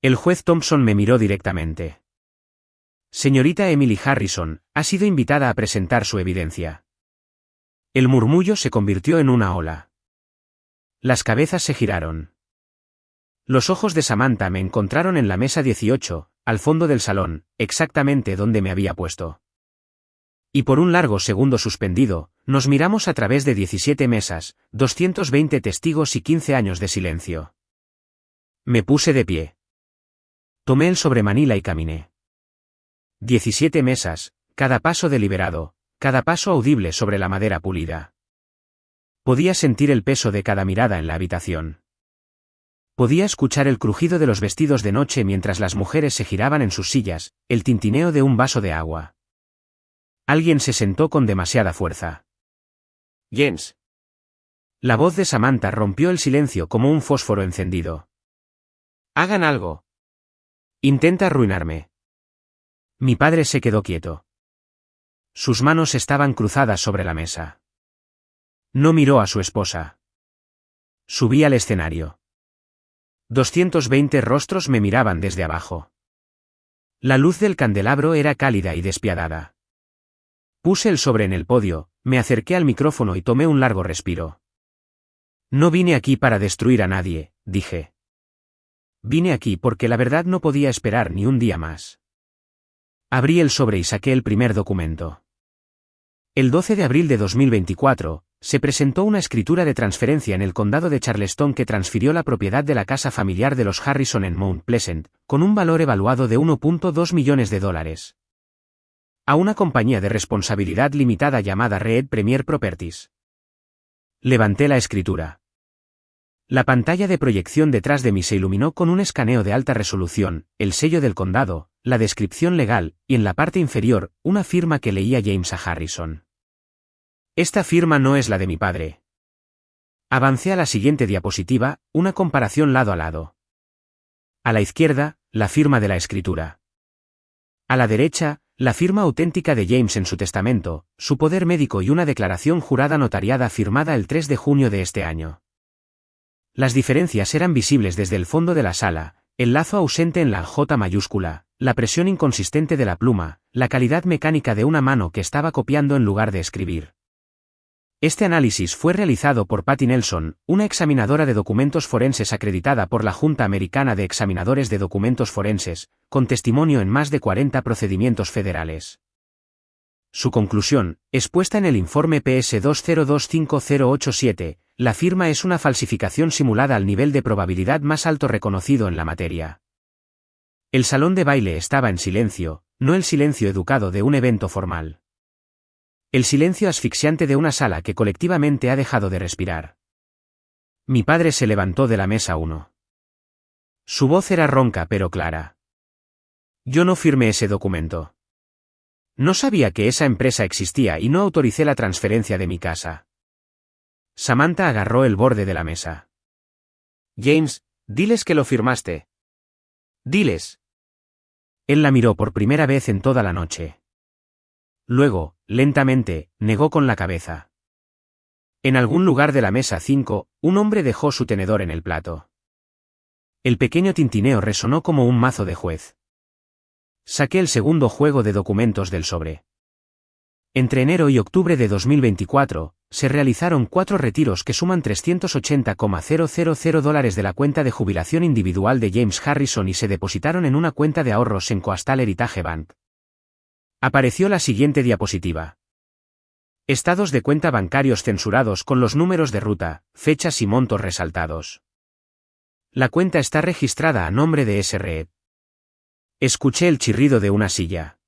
El juez Thompson me miró directamente. Señorita Emily Harrison, ha sido invitada a presentar su evidencia. El murmullo se convirtió en una ola. Las cabezas se giraron. Los ojos de Samantha me encontraron en la mesa 18, al fondo del salón, exactamente donde me había puesto. Y por un largo segundo suspendido, nos miramos a través de 17 mesas, 220 testigos y 15 años de silencio. Me puse de pie. Tomé el sobremanila y caminé. 17 mesas, cada paso deliberado, cada paso audible sobre la madera pulida. Podía sentir el peso de cada mirada en la habitación. Podía escuchar el crujido de los vestidos de noche mientras las mujeres se giraban en sus sillas, el tintineo de un vaso de agua. Alguien se sentó con demasiada fuerza. James. La voz de Samantha rompió el silencio como un fósforo encendido. Hagan algo. Intenta arruinarme. Mi padre se quedó quieto. Sus manos estaban cruzadas sobre la mesa. No miró a su esposa. Subí al escenario. 220 rostros me miraban desde abajo. La luz del candelabro era cálida y despiadada. Puse el sobre en el podio, me acerqué al micrófono y tomé un largo respiro. No vine aquí para destruir a nadie, dije. Vine aquí porque la verdad no podía esperar ni un día más. Abrí el sobre y saqué el primer documento. El 12 de abril de 2024, se presentó una escritura de transferencia en el condado de Charleston que transfirió la propiedad de la casa familiar de los Harrison en Mount Pleasant, con un valor evaluado de $1.2 millones, a una compañía de responsabilidad limitada llamada Red Premier Properties. Levanté la escritura. La pantalla de proyección detrás de mí se iluminó con un escaneo de alta resolución, el sello del condado, la descripción legal, y en la parte inferior, una firma que leía James A. Harrison. Esta firma no es la de mi padre. Avancé a la siguiente diapositiva, una comparación lado a lado. A la izquierda, la firma de la escritura. A la derecha, la firma auténtica de James en su testamento, su poder médico y una declaración jurada notariada firmada el 3 de junio de este año. Las diferencias eran visibles desde el fondo de la sala, el lazo ausente en la J mayúscula, la presión inconsistente de la pluma, la calidad mecánica de una mano que estaba copiando en lugar de escribir. Este análisis fue realizado por Patty Nelson, una examinadora de documentos forenses acreditada por la Junta Americana de Examinadores de Documentos Forenses, con testimonio en más de 40 procedimientos federales. Su conclusión, expuesta en el informe PS 20250087, la firma es una falsificación simulada al nivel de probabilidad más alto reconocido en la materia. El salón de baile estaba en silencio, no el silencio educado de un evento formal. El silencio asfixiante de una sala que colectivamente ha dejado de respirar. Mi padre se levantó de la mesa 1. Su voz era ronca pero clara. Yo no firmé ese documento. No sabía que esa empresa existía y no autoricé la transferencia de mi casa. Samantha agarró el borde de la mesa. James, diles que lo firmaste. Diles. Él la miró por primera vez en toda la noche. Luego, lentamente, negó con la cabeza. En algún lugar de la mesa 5, un hombre dejó su tenedor en el plato. El pequeño tintineo resonó como un mazo de juez. Saqué el segundo juego de documentos del sobre. Entre enero y octubre de 2024, se realizaron 4 retiros que suman $380,000 de la cuenta de jubilación individual de James Harrison y se depositaron en una cuenta de ahorros en Coastal Heritage Bank. Apareció la siguiente diapositiva. Estados de cuenta bancarios censurados con los números de ruta, fechas y montos resaltados. La cuenta está registrada a nombre de SRE. Escuché el chirrido de una silla.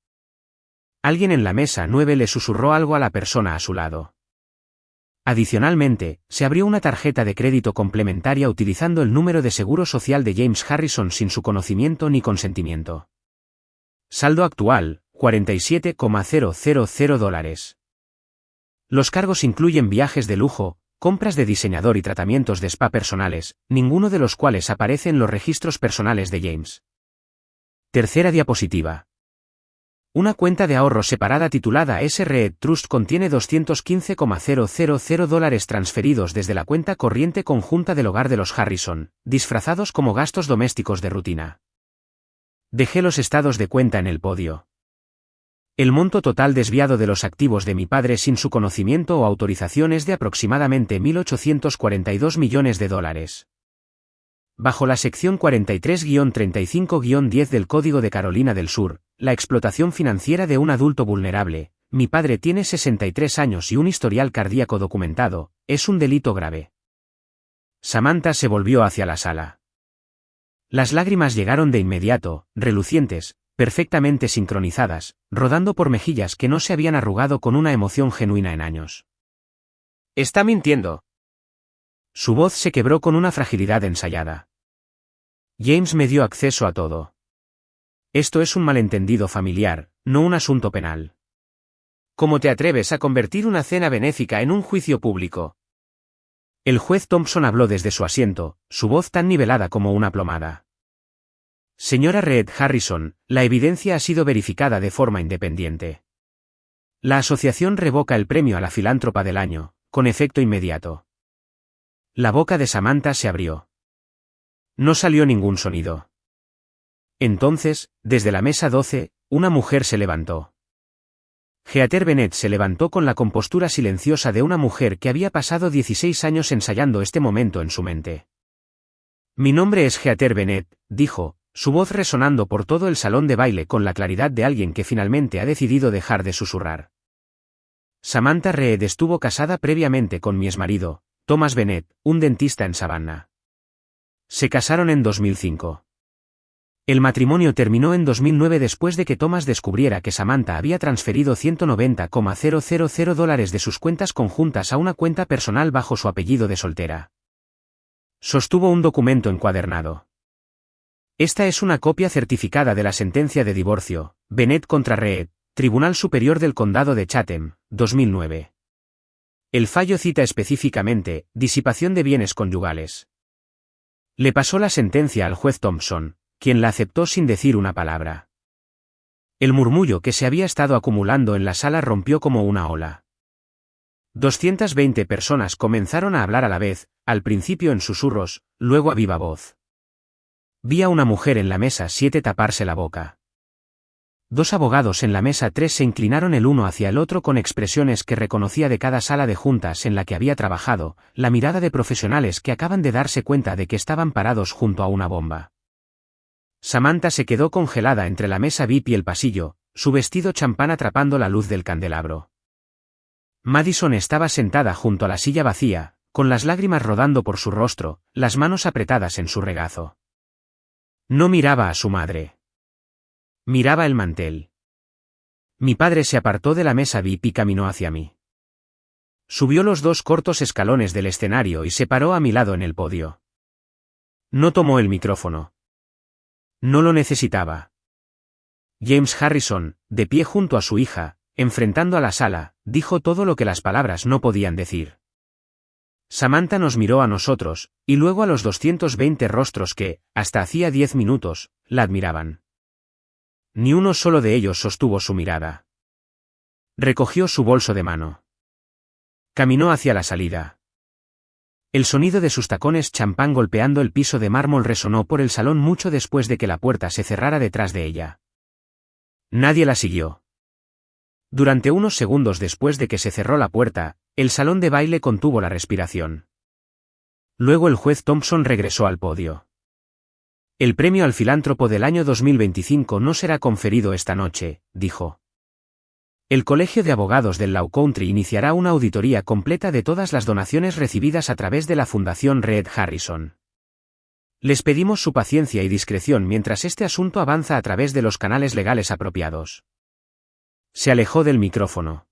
Alguien en la mesa 9 le susurró algo a la persona a su lado. Adicionalmente, se abrió una tarjeta de crédito complementaria utilizando el número de seguro social de James Harrison sin su conocimiento ni consentimiento. Saldo actual, $47,000. Los cargos incluyen viajes de lujo, compras de diseñador y tratamientos de spa personales, ninguno de los cuales aparece en los registros personales de James. Tercera diapositiva. Una cuenta de ahorro separada titulada SRE Trust contiene $215,000 transferidos desde la cuenta corriente conjunta del hogar de los Harrison, disfrazados como gastos domésticos de rutina. Dejé los estados de cuenta en el podio. El monto total desviado de los activos de mi padre sin su conocimiento o autorización es de aproximadamente $1.842 millones. Bajo la sección 43-35-10 del Código de Carolina del Sur, la explotación financiera de un adulto vulnerable, mi padre tiene 63 años y un historial cardíaco documentado, es un delito grave. Samantha se volvió hacia la sala. Las lágrimas llegaron de inmediato, relucientes, perfectamente sincronizadas, rodando por mejillas que no se habían arrugado con una emoción genuina en años. Está mintiendo. Su voz se quebró con una fragilidad ensayada. James me dio acceso a todo. Esto es un malentendido familiar, no un asunto penal. ¿Cómo te atreves a convertir una cena benéfica en un juicio público? El juez Thompson habló desde su asiento, su voz tan nivelada como una plomada. Señora Reed Harrison, la evidencia ha sido verificada de forma independiente. La asociación revoca el premio a la filántropa del año, con efecto inmediato. La boca de Samantha se abrió. No salió ningún sonido. Entonces, desde la mesa 12, una mujer se levantó. Heather Bennett se levantó con la compostura silenciosa de una mujer que había pasado 16 años ensayando este momento en su mente. Mi nombre es Heather Bennett, dijo, su voz resonando por todo el salón de baile con la claridad de alguien que finalmente ha decidido dejar de susurrar. Samantha Reed estuvo casada previamente con mi exmarido, Thomas Bennett, un dentista en Savannah. Se casaron en 2005. El matrimonio terminó en 2009 después de que Thomas descubriera que Samantha había transferido $190,000 de sus cuentas conjuntas a una cuenta personal bajo su apellido de soltera. Sostuvo un documento encuadernado. Esta es una copia certificada de la sentencia de divorcio, Bennett contra Reed, Tribunal Superior del Condado de Chatham, 2009. El fallo cita específicamente, disipación de bienes conyugales. Le pasó la sentencia al juez Thompson, quien la aceptó sin decir una palabra. El murmullo que se había estado acumulando en la sala rompió como una ola. 220 personas comenzaron a hablar a la vez, al principio en susurros, luego a viva voz. Vi a una mujer en la mesa 7 taparse la boca. 2 abogados en la mesa 3 se inclinaron el uno hacia el otro con expresiones que reconocía de cada sala de juntas en la que había trabajado, la mirada de profesionales que acaban de darse cuenta de que estaban parados junto a una bomba. Samantha se quedó congelada entre la mesa VIP y el pasillo, su vestido champán atrapando la luz del candelabro. Madison estaba sentada junto a la silla vacía, con las lágrimas rodando por su rostro, las manos apretadas en su regazo. No miraba a su madre. Miraba el mantel. Mi padre se apartó de la mesa VIP y caminó hacia mí. Subió los 2 cortos escalones del escenario y se paró a mi lado en el podio. No tomó el micrófono. No lo necesitaba. James Harrison, de pie junto a su hija, enfrentando a la sala, dijo todo lo que las palabras no podían decir. Samantha nos miró a nosotros, y luego a los 220 rostros que, hasta hacía 10 minutos, la admiraban. Ni uno solo de ellos sostuvo su mirada. Recogió su bolso de mano. Caminó hacia la salida. El sonido de sus tacones champán golpeando el piso de mármol resonó por el salón mucho después de que la puerta se cerrara detrás de ella. Nadie la siguió. Durante unos segundos después de que se cerró la puerta, el salón de baile contuvo la respiración. Luego el juez Thompson regresó al podio. El premio al filántropo del año 2025 no será conferido esta noche, dijo. El Colegio de Abogados del Law Country iniciará una auditoría completa de todas las donaciones recibidas a través de la Fundación Reed Harrison. Les pedimos su paciencia y discreción mientras este asunto avanza a través de los canales legales apropiados. Se alejó del micrófono.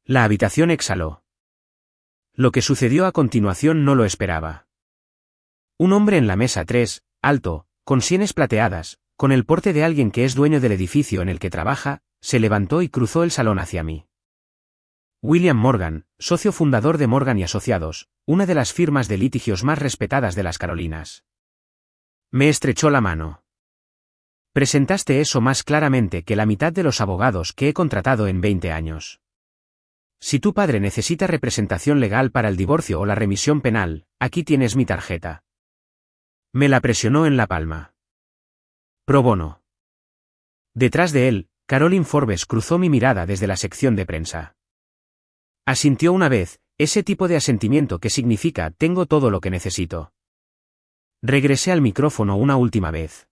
La habitación exhaló. Lo que sucedió a continuación no lo esperaba. Un hombre en la mesa 3, alto, con sienes plateadas, con el porte de alguien que es dueño del edificio en el que trabaja, se levantó y cruzó el salón hacia mí. William Morgan, socio fundador de Morgan y Asociados, una de las firmas de litigios más respetadas de las Carolinas. Me estrechó la mano. Presentaste eso más claramente que la mitad de los abogados que he contratado en 20 años. Si tu padre necesita representación legal para el divorcio o la remisión penal, aquí tienes mi tarjeta. Me la presionó en la palma. Pro bono. Detrás de él, Caroline Forbes cruzó mi mirada desde la sección de prensa. Asintió una vez, ese tipo de asentimiento que significa tengo todo lo que necesito. Regresé al micrófono una última vez.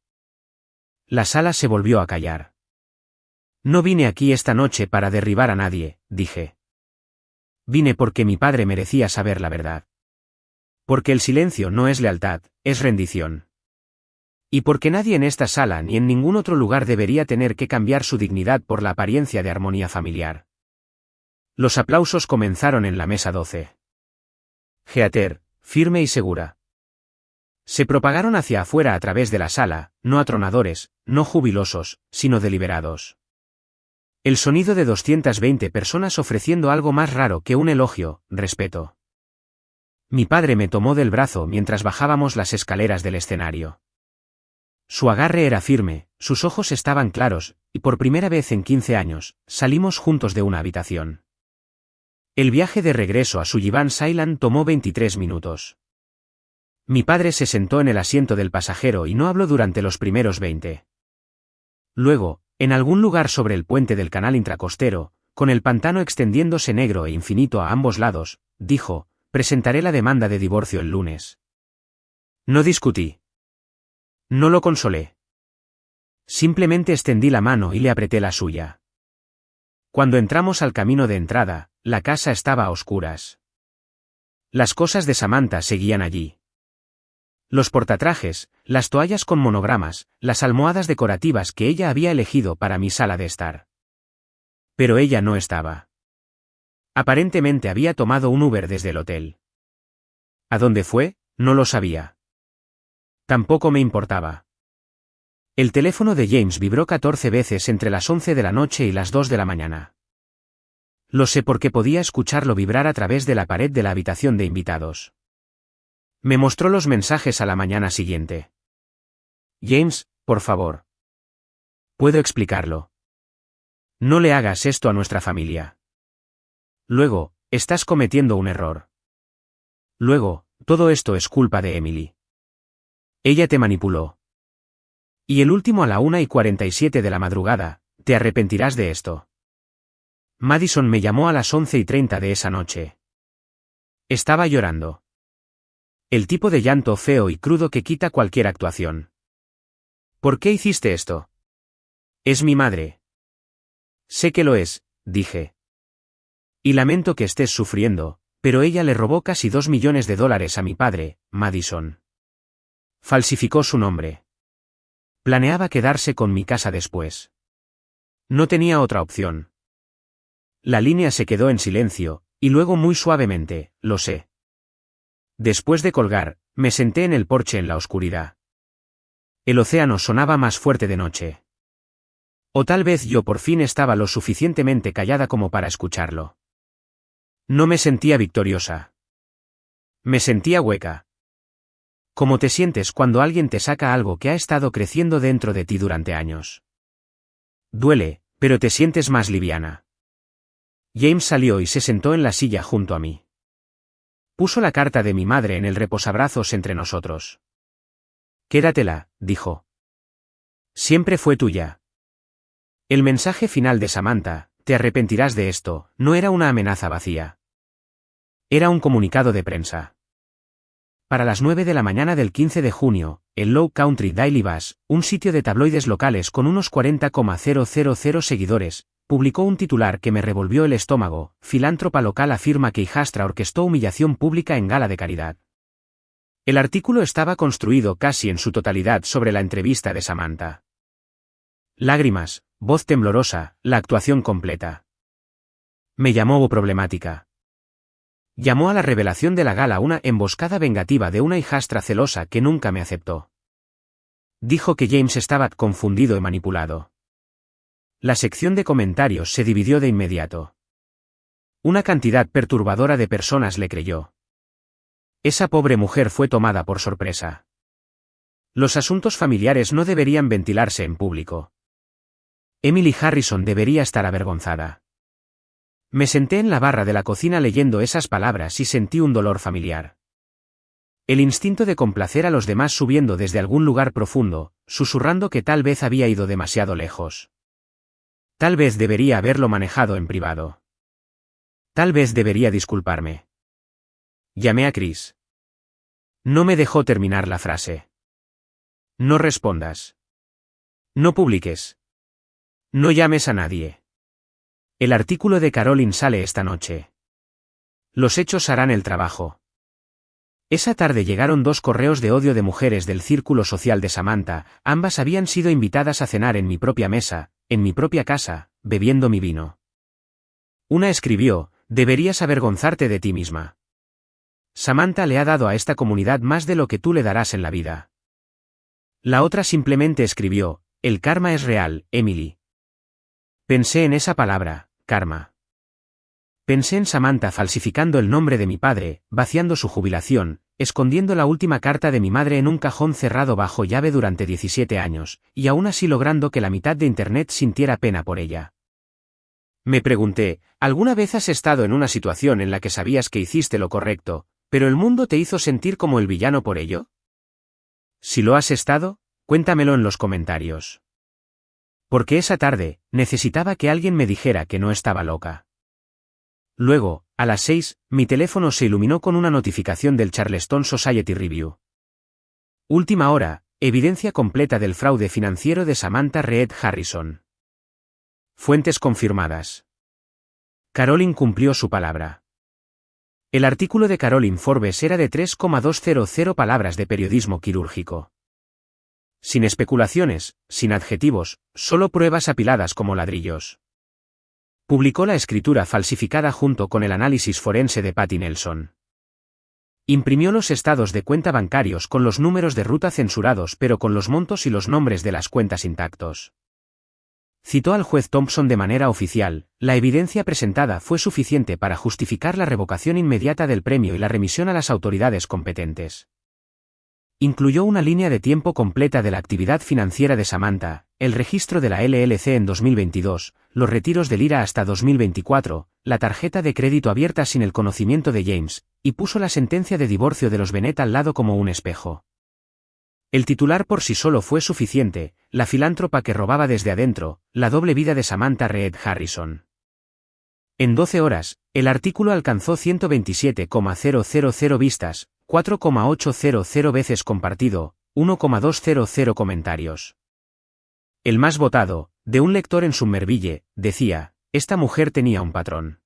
La sala se volvió a callar. No vine aquí esta noche para derribar a nadie, dije. Vine porque mi padre merecía saber la verdad. Porque el silencio no es lealtad, es rendición. Y porque nadie en esta sala ni en ningún otro lugar debería tener que cambiar su dignidad por la apariencia de armonía familiar. Los aplausos comenzaron en la mesa 12. Heather, firme y segura. Se propagaron hacia afuera a través de la sala, no atronadores, no jubilosos, sino deliberados. El sonido de 220 personas ofreciendo algo más raro que un elogio, respeto. Mi padre me tomó del brazo mientras bajábamos las escaleras del escenario. Su agarre era firme, sus ojos estaban claros, y por primera vez en 15 años, salimos juntos de una habitación. El viaje de regreso a Sullivan's Island tomó 23 minutos. Mi padre se sentó en el asiento del pasajero y no habló durante los primeros 20. Luego, en algún lugar sobre el puente del canal intracostero, con el pantano extendiéndose negro e infinito a ambos lados, dijo: presentaré la demanda de divorcio el lunes. No discutí. No lo consolé. Simplemente extendí la mano y le apreté la suya. Cuando entramos al camino de entrada, la casa estaba a oscuras. Las cosas de Samantha seguían allí. Los portatrajes, las toallas con monogramas, las almohadas decorativas que ella había elegido para mi sala de estar. Pero ella no estaba. Aparentemente había tomado un Uber desde el hotel. ¿A dónde fue? No lo sabía. Tampoco me importaba. El teléfono de James vibró 14 veces entre las 11 de la noche y las 2 de la mañana. Lo sé porque podía escucharlo vibrar a través de la pared de la habitación de invitados. Me mostró los mensajes a la mañana siguiente. James, por favor. Puedo explicarlo. No le hagas esto a nuestra familia. Luego, estás cometiendo un error. Luego, todo esto es culpa de Emily. Ella te manipuló. Y el último a la 1:47 de la madrugada, te arrepentirás de esto. Madison me llamó a las 11:30 de esa noche. Estaba llorando. El tipo de llanto feo y crudo que quita cualquier actuación. ¿Por qué hiciste esto? Es mi madre. Sé que lo es, dije. Y lamento que estés sufriendo, pero ella le robó casi $2 millones a mi padre, Madison. Falsificó su nombre. Planeaba quedarse con mi casa después. No tenía otra opción. La línea se quedó en silencio, y luego muy suavemente, lo sé. Después de colgar, me senté en el porche en la oscuridad. El océano sonaba más fuerte de noche. O tal vez yo por fin estaba lo suficientemente callada como para escucharlo. No me sentía victoriosa. Me sentía hueca. ¿Cómo te sientes cuando alguien te saca algo que ha estado creciendo dentro de ti durante años? Duele, pero te sientes más liviana. James salió y se sentó en la silla junto a mí. Puso la carta de mi madre en el reposabrazos entre nosotros. Quédatela, dijo. Siempre fue tuya. El mensaje final de Samantha, te arrepentirás de esto, no era una amenaza vacía. Era un comunicado de prensa. Para las 9 de la mañana del 15 de junio, el Low Country Daily Buzz, un sitio de tabloides locales con unos 40,000 seguidores, publicó un titular que me revolvió el estómago: filántropa local afirma que hijastra orquestó humillación pública en gala de caridad. El artículo estaba construido casi en su totalidad sobre la entrevista de Samantha. Lágrimas, voz temblorosa, la actuación completa. Me llamó problemática. Llamó a la revelación de la gala una emboscada vengativa de una hijastra celosa que nunca me aceptó. Dijo que James estaba confundido y manipulado. La sección de comentarios se dividió de inmediato. Una cantidad perturbadora de personas le creyó. Esa pobre mujer fue tomada por sorpresa. Los asuntos familiares no deberían ventilarse en público. Emily Harrison debería estar avergonzada. Me senté en la barra de la cocina leyendo esas palabras y sentí un dolor familiar. El instinto de complacer a los demás subiendo desde algún lugar profundo, susurrando que tal vez había ido demasiado lejos. Tal vez debería haberlo manejado en privado. Tal vez debería disculparme. Llamé a Chris. No me dejó terminar la frase. No respondas. No publiques. No llames a nadie. El artículo de Caroline sale esta noche. Los hechos harán el trabajo. Esa tarde llegaron 2 correos de odio de mujeres del círculo social de Samantha, ambas habían sido invitadas a cenar en mi propia mesa, en mi propia casa, bebiendo mi vino. Una escribió: deberías avergonzarte de ti misma. Samantha le ha dado a esta comunidad más de lo que tú le darás en la vida. La otra simplemente escribió: el karma es real, Emily. Pensé en esa palabra, karma. Pensé en Samantha falsificando el nombre de mi padre, vaciando su jubilación, escondiendo la última carta de mi madre en un cajón cerrado bajo llave durante 17 años, y aún así logrando que la mitad de Internet sintiera pena por ella. Me pregunté, ¿alguna vez has estado en una situación en la que sabías que hiciste lo correcto, pero el mundo te hizo sentir como el villano por ello? Si lo has estado, cuéntamelo en los comentarios. Porque esa tarde, necesitaba que alguien me dijera que no estaba loca. Luego, a las 6, mi teléfono se iluminó con una notificación del Charleston Society Review. Última hora, evidencia completa del fraude financiero de Samantha Reed Harrison. Fuentes confirmadas. Caroline cumplió su palabra. El artículo de Caroline Forbes era de 3,200 palabras de periodismo quirúrgico. Sin especulaciones, sin adjetivos, solo pruebas apiladas como ladrillos. Publicó la escritura falsificada junto con el análisis forense de Patty Nelson. Imprimió los estados de cuenta bancarios con los números de ruta censurados pero con los montos y los nombres de las cuentas intactos. Citó al juez Thompson de manera oficial, la evidencia presentada fue suficiente para justificar la revocación inmediata del premio y la remisión a las autoridades competentes. Incluyó una línea de tiempo completa de la actividad financiera de Samantha, el registro de la LLC en 2022, los retiros del IRA hasta 2024, la tarjeta de crédito abierta sin el conocimiento de James, y puso la sentencia de divorcio de los Bennett al lado como un espejo. El titular por sí solo fue suficiente, la filántropa que robaba desde adentro, la doble vida de Samantha Reed Harrison. En 12 horas, el artículo alcanzó 127,000 vistas, 4,800 veces compartido, 1,200 comentarios. El más votado, de un lector en Somerville, decía, esta mujer tenía un patrón.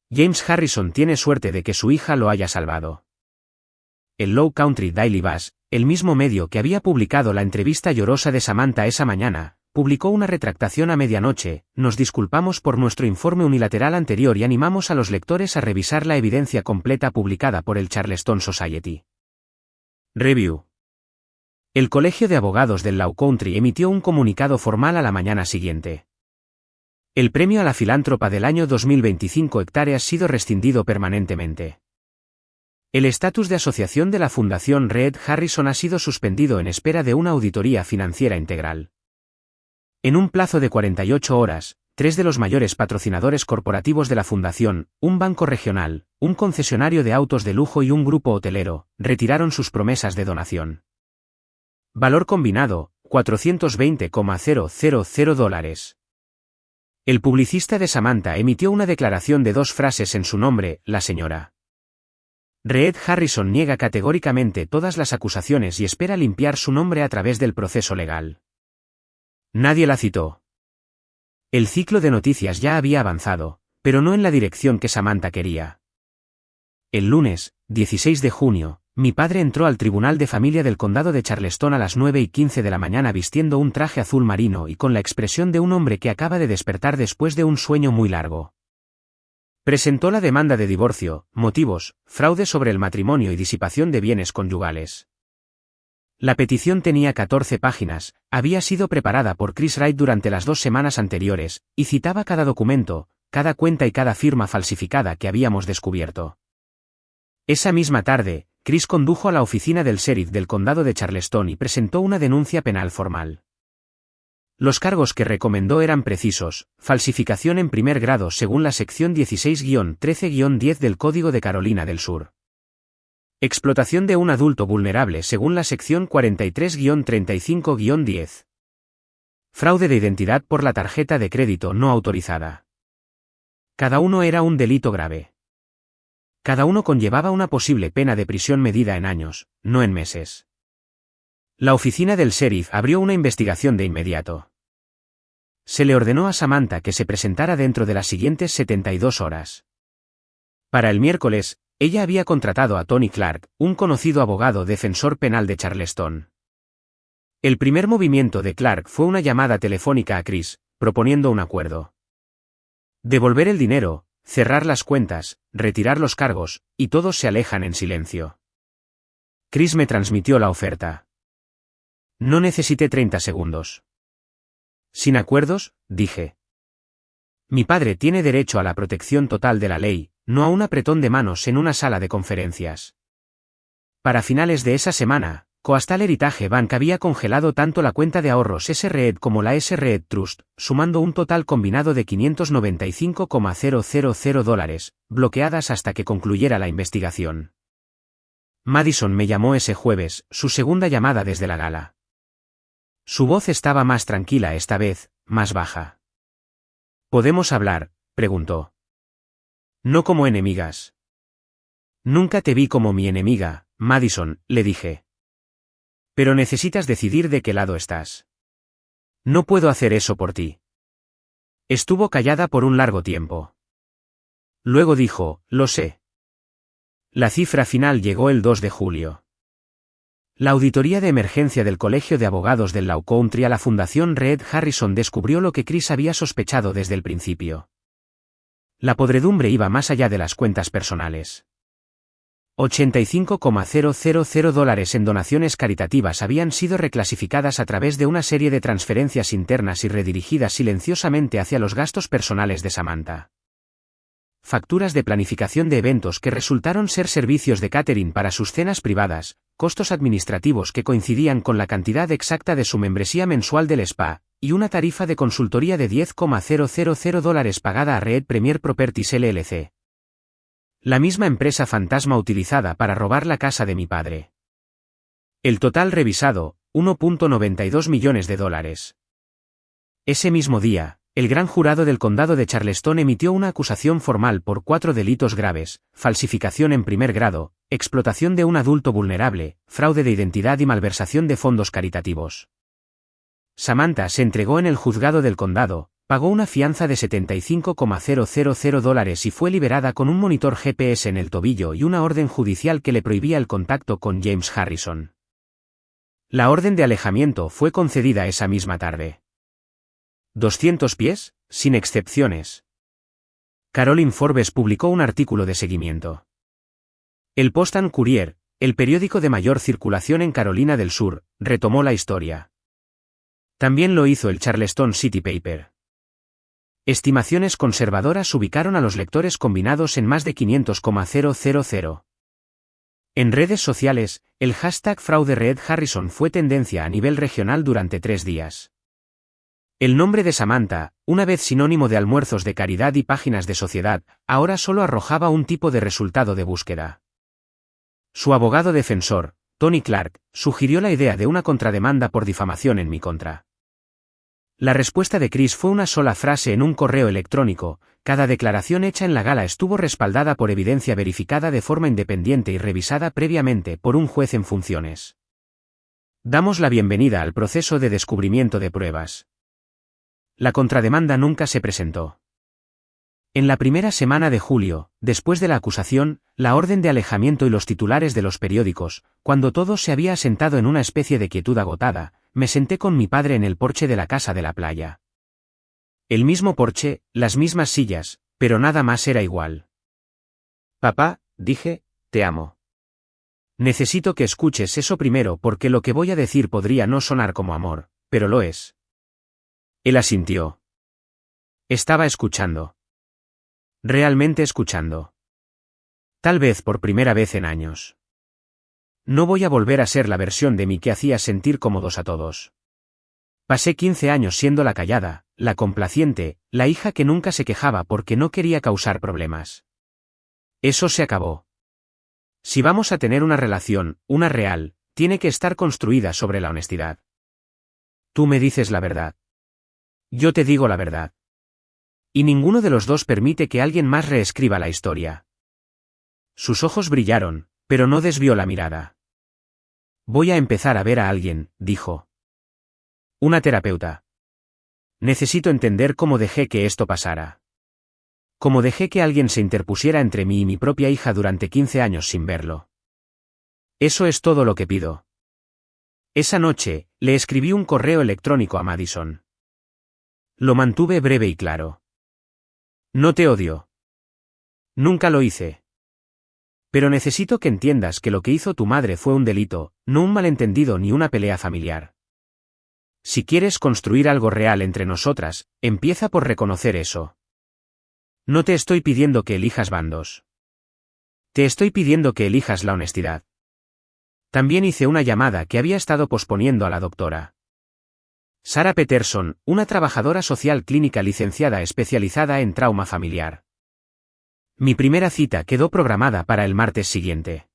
James Harrison tiene suerte de que su hija lo haya salvado. El Low Country Daily Buzz, el mismo medio que había publicado la entrevista llorosa de Samantha esa mañana, publicó una retractación a medianoche, nos disculpamos por nuestro informe unilateral anterior y animamos a los lectores a revisar la evidencia completa publicada por el Charleston Society Review. El Colegio de Abogados del Low Country emitió un comunicado formal a la mañana siguiente. El premio a la filántropa del año 2025 ha sido rescindido permanentemente. El estatus de asociación de la Fundación Reed Harrison ha sido suspendido en espera de una auditoría financiera integral. En un plazo de 48 horas, 3 de los mayores patrocinadores corporativos de la Fundación, un banco regional, un concesionario de autos de lujo y un grupo hotelero, retiraron sus promesas de donación. Valor combinado, $420,000. El publicista de Samantha emitió una declaración de 2 frases en su nombre, la señora Reed Harrison niega categóricamente todas las acusaciones y espera limpiar su nombre a través del proceso legal. Nadie la citó. El ciclo de noticias ya había avanzado, pero no en la dirección que Samantha quería. El lunes, 16 de junio, mi padre entró al Tribunal de Familia del Condado de Charleston a las 9:15 de la mañana vistiendo un traje azul marino y con la expresión de un hombre que acaba de despertar después de un sueño muy largo. Presentó la demanda de divorcio, motivos, fraude sobre el matrimonio y disipación de bienes conyugales. La petición tenía 14 páginas, había sido preparada por Chris Wright durante las 2 semanas anteriores, y citaba cada documento, cada cuenta y cada firma falsificada que habíamos descubierto. Esa misma tarde, Chris condujo a la oficina del sheriff del condado de Charleston y presentó una denuncia penal formal. Los cargos que recomendó eran precisos: falsificación en primer grado según la sección 16-13-10 del Código de Carolina del Sur. Explotación de un adulto vulnerable según la sección 43-35-10. Fraude de identidad por la tarjeta de crédito no autorizada. Cada uno era un delito grave. Cada uno conllevaba una posible pena de prisión medida en años, no en meses. La oficina del sheriff abrió una investigación de inmediato. Se le ordenó a Samantha que se presentara dentro de las siguientes 72 horas. Para el miércoles, ella había contratado a Tony Clark, un conocido abogado defensor penal de Charleston. El primer movimiento de Clark fue una llamada telefónica a Chris, proponiendo un acuerdo. Devolver el dinero, cerrar las cuentas, retirar los cargos, y todos se alejan en silencio. Chris me transmitió la oferta. No necesité 30 segundos. Sin acuerdos, dije. Mi padre tiene derecho a la protección total de la ley, no a un apretón de manos en una sala de conferencias. Para finales de esa semana, Coastal Heritage Bank había congelado tanto la cuenta de ahorros SRED como la SRED Trust, sumando un total combinado de $595,000, bloqueadas hasta que concluyera la investigación. Madison me llamó ese jueves, su segunda llamada desde la gala. Su voz estaba más tranquila esta vez, más baja. ¿Podemos hablar?, preguntó. No como enemigas. Nunca te vi como mi enemiga, Madison, le dije. Pero necesitas decidir de qué lado estás. No puedo hacer eso por ti. Estuvo callada por un largo tiempo. Luego dijo, lo sé. La cifra final llegó el 2 de julio. La auditoría de emergencia del Colegio de Abogados del Law Country a la Fundación Reed Harrison descubrió lo que Chris había sospechado desde el principio. La podredumbre iba más allá de las cuentas personales. $85,000 en donaciones caritativas habían sido reclasificadas a través de una serie de transferencias internas y redirigidas silenciosamente hacia los gastos personales de Samantha. Facturas de planificación de eventos que resultaron ser servicios de catering para sus cenas privadas, costos administrativos que coincidían con la cantidad exacta de su membresía mensual del spa, y una tarifa de consultoría de $10,000 pagada a Reed Premier Properties LLC. La misma empresa fantasma utilizada para robar la casa de mi padre. El total revisado, $1.92 millones. Ese mismo día, el gran jurado del condado de Charleston emitió una acusación formal por 4 delitos graves: falsificación en primer grado, explotación de un adulto vulnerable, fraude de identidad y malversación de fondos caritativos. Samantha se entregó en el juzgado del condado, pagó una fianza de $75,000 y fue liberada con un monitor GPS en el tobillo y una orden judicial que le prohibía el contacto con James Harrison. La orden de alejamiento fue concedida esa misma tarde. 200 pies, sin excepciones. Caroline Forbes publicó un artículo de seguimiento. El Post and Courier, el periódico de mayor circulación en Carolina del Sur, retomó la historia. También lo hizo el Charleston City Paper. Estimaciones conservadoras ubicaron a los lectores combinados en más de 500,000. En redes sociales, el hashtag fraude Reed Harrison fue tendencia a nivel regional durante 3 días. El nombre de Samantha, una vez sinónimo de almuerzos de caridad y páginas de sociedad, ahora solo arrojaba un tipo de resultado de búsqueda. Su abogado defensor, Tony Clark, sugirió la idea de una contrademanda por difamación en mi contra. La respuesta de Chris fue una sola frase en un correo electrónico: cada declaración hecha en la gala estuvo respaldada por evidencia verificada de forma independiente y revisada previamente por un juez en funciones. Damos la bienvenida al proceso de descubrimiento de pruebas. La contrademanda nunca se presentó. En la primera semana de julio, después de la acusación, la orden de alejamiento y los titulares de los periódicos, cuando todo se había asentado en una especie de quietud agotada, me senté con mi padre en el porche de la casa de la playa. El mismo porche, las mismas sillas, pero nada más era igual. Papá, dije, te amo. Necesito que escuches eso primero porque lo que voy a decir podría no sonar como amor, pero lo es. Él asintió. Estaba escuchando. Realmente escuchando. Tal vez por primera vez en años. No voy a volver a ser la versión de mí que hacía sentir cómodos a todos. Pasé 15 años siendo la callada, la complaciente, la hija que nunca se quejaba porque no quería causar problemas. Eso se acabó. Si vamos a tener una relación, una real, tiene que estar construida sobre la honestidad. Tú me dices la verdad. Yo te digo la verdad. Y ninguno de los dos permite que alguien más reescriba la historia. Sus ojos brillaron, pero no desvió la mirada. Voy a empezar a ver a alguien, dijo. Una terapeuta. Necesito entender cómo dejé que esto pasara. Cómo dejé que alguien se interpusiera entre mí y mi propia hija durante 15 años sin verlo. Eso es todo lo que pido. Esa noche, le escribí un correo electrónico a Madison. Lo mantuve breve y claro. No te odio. Nunca lo hice. Pero necesito que entiendas que lo que hizo tu madre fue un delito, no un malentendido ni una pelea familiar. Si quieres construir algo real entre nosotras, empieza por reconocer eso. No te estoy pidiendo que elijas bandos. Te estoy pidiendo que elijas la honestidad. También hice una llamada que había estado posponiendo a la doctora Sarah Peterson, una trabajadora social clínica licenciada especializada en trauma familiar. Mi primera cita quedó programada para el martes siguiente.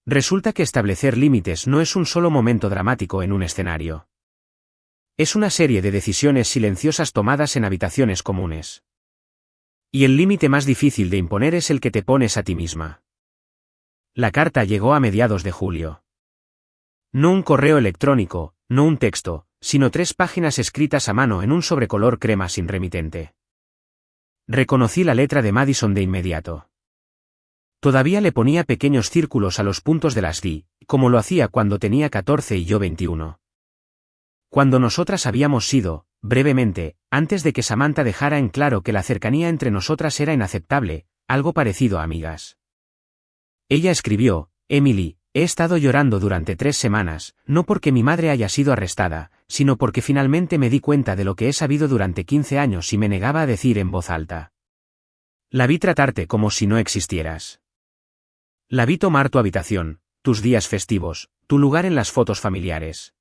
Resulta que establecer límites no es un solo momento dramático en un escenario. Es una serie de decisiones silenciosas tomadas en habitaciones comunes. Y el límite más difícil de imponer es el que te pones a ti misma. La carta llegó a mediados de julio. No un correo electrónico, no un texto, sino 3 páginas escritas a mano en un sobrecolor crema sin remitente. Reconocí la letra de Madison de inmediato. Todavía le ponía pequeños círculos a los puntos de las D, como lo hacía cuando tenía 14 y yo 21. Cuando nosotras habíamos sido, brevemente, antes de que Samantha dejara en claro que la cercanía entre nosotras era inaceptable, algo parecido a amigas. Ella escribió: Emily, he estado llorando durante 3 semanas, no porque mi madre haya sido arrestada, sino porque finalmente me di cuenta de lo que he sabido durante 15 años y me negaba a decir en voz alta. La vi tratarte como si no existieras. La vi tomar tu habitación, tus días festivos, tu lugar en las fotos familiares.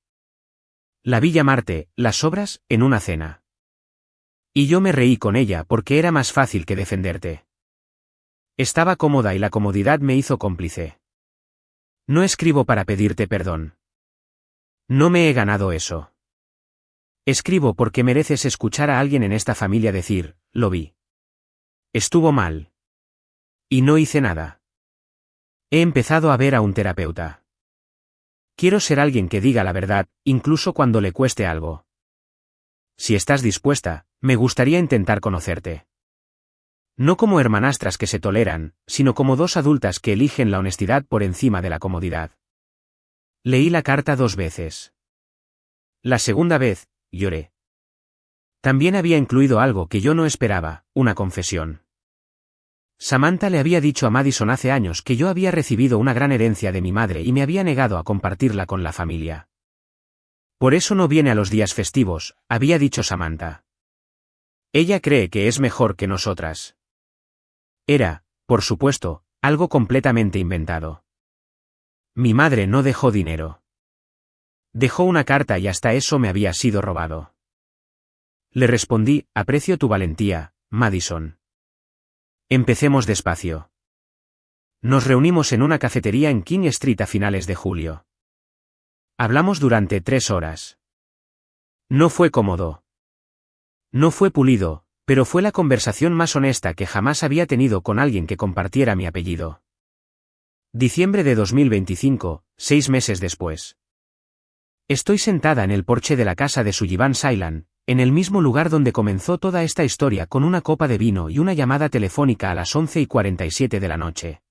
La vi llamarte, las sobras, en una cena. Y yo me reí con ella porque era más fácil que defenderte. Estaba cómoda y la comodidad me hizo cómplice. No escribo para pedirte perdón. No me he ganado eso. Escribo porque mereces escuchar a alguien en esta familia decir: lo vi. Estuvo mal. Y no hice nada. He empezado a ver a un terapeuta. Quiero ser alguien que diga la verdad, incluso cuando le cueste algo. Si estás dispuesta, me gustaría intentar conocerte. No como hermanastras que se toleran, sino como 2 adultas que eligen la honestidad por encima de la comodidad. Leí la carta 2 veces. La segunda vez, lloré. También había incluido algo que yo no esperaba, una confesión. Samantha le había dicho a Madison hace años que yo había recibido una gran herencia de mi madre y me había negado a compartirla con la familia. Por eso no viene a los días festivos, había dicho Samantha. Ella cree que es mejor que nosotras. Era, por supuesto, algo completamente inventado. Mi madre no dejó dinero. Dejó una carta y hasta eso me había sido robado. Le respondí: aprecio tu valentía, Madison. Empecemos despacio. Nos reunimos en una cafetería en King Street a finales de julio. Hablamos durante 3 horas. No fue cómodo. No fue pulido, pero fue la conversación más honesta que jamás había tenido con alguien que compartiera mi apellido. Diciembre de 2025, 6 meses después. Estoy sentada en el porche de la casa de Sullivan Island, en el mismo lugar donde comenzó toda esta historia, con una copa de vino y una llamada telefónica a las 11:47 de la noche.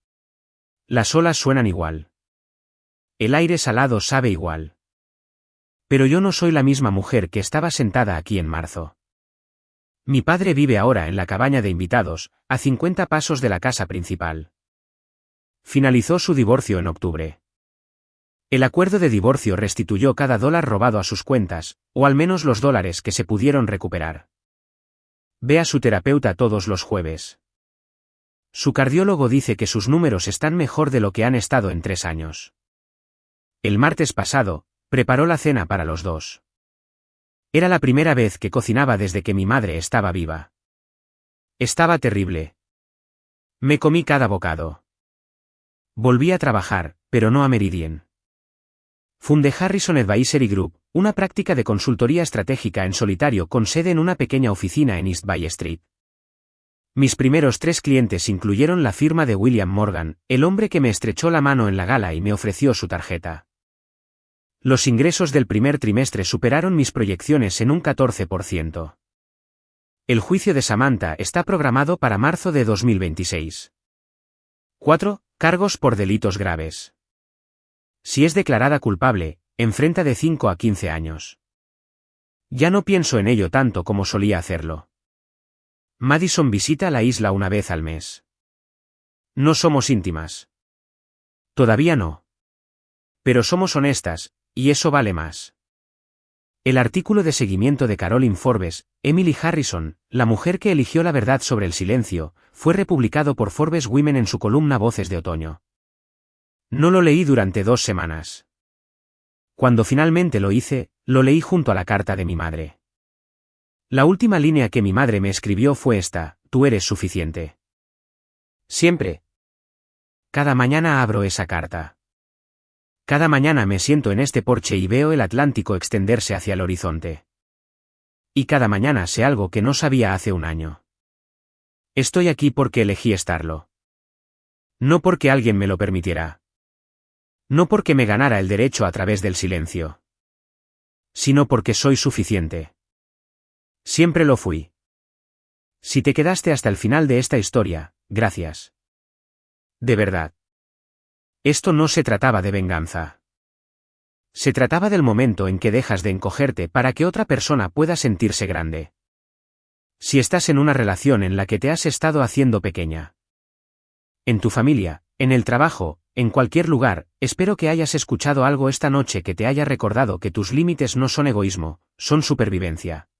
Las olas suenan igual. El aire salado sabe igual. Pero yo no soy la misma mujer que estaba sentada aquí en marzo. Mi padre vive ahora en la cabaña de invitados, a 50 pasos de la casa principal. Finalizó su divorcio en octubre. El acuerdo de divorcio restituyó cada dólar robado a sus cuentas, o al menos los dólares que se pudieron recuperar. Ve a su terapeuta todos los jueves. Su cardiólogo dice que sus números están mejor de lo que han estado en 3 años. El martes pasado, preparó la cena para los 2. Era la primera vez que cocinaba desde que mi madre estaba viva. Estaba terrible. Me comí cada bocado. Volví a trabajar, pero no a Meridian. Fundé Harrison Advisory Group, una práctica de consultoría estratégica en solitario con sede en una pequeña oficina en East Bay Street. Mis primeros 3 clientes incluyeron la firma de William Morgan, el hombre que me estrechó la mano en la gala y me ofreció su tarjeta. Los ingresos del primer trimestre superaron mis proyecciones en un 14%. El juicio de Samantha está programado para marzo de 2026. 4. Cargos por delitos graves. Si es declarada culpable, enfrenta de 5 a 15 años. Ya no pienso en ello tanto como solía hacerlo. Madison visita la isla una vez al mes. No somos íntimas. Todavía no. Pero somos honestas, y eso vale más. El artículo de seguimiento de Caroline Forbes, Emily Harrison, la mujer que eligió la verdad sobre el silencio, fue republicado por Forbes Women en su columna Voces de Otoño. No lo leí durante 2 semanas. Cuando finalmente lo hice, lo leí junto a la carta de mi madre. La última línea que mi madre me escribió fue esta: tú eres suficiente. Siempre. Cada mañana abro esa carta. Cada mañana me siento en este porche y veo el Atlántico extenderse hacia el horizonte. Y cada mañana sé algo que no sabía hace un año. Estoy aquí porque elegí estarlo. No porque alguien me lo permitiera. No porque me ganara el derecho a través del silencio. Sino porque soy suficiente. Siempre lo fui. Si te quedaste hasta el final de esta historia, gracias. De verdad. Esto no se trataba de venganza. Se trataba del momento en que dejas de encogerte para que otra persona pueda sentirse grande. Si estás en una relación en la que te has estado haciendo pequeña. En tu familia, en el trabajo, en cualquier lugar, espero que hayas escuchado algo esta noche que te haya recordado que tus límites no son egoísmo, son supervivencia.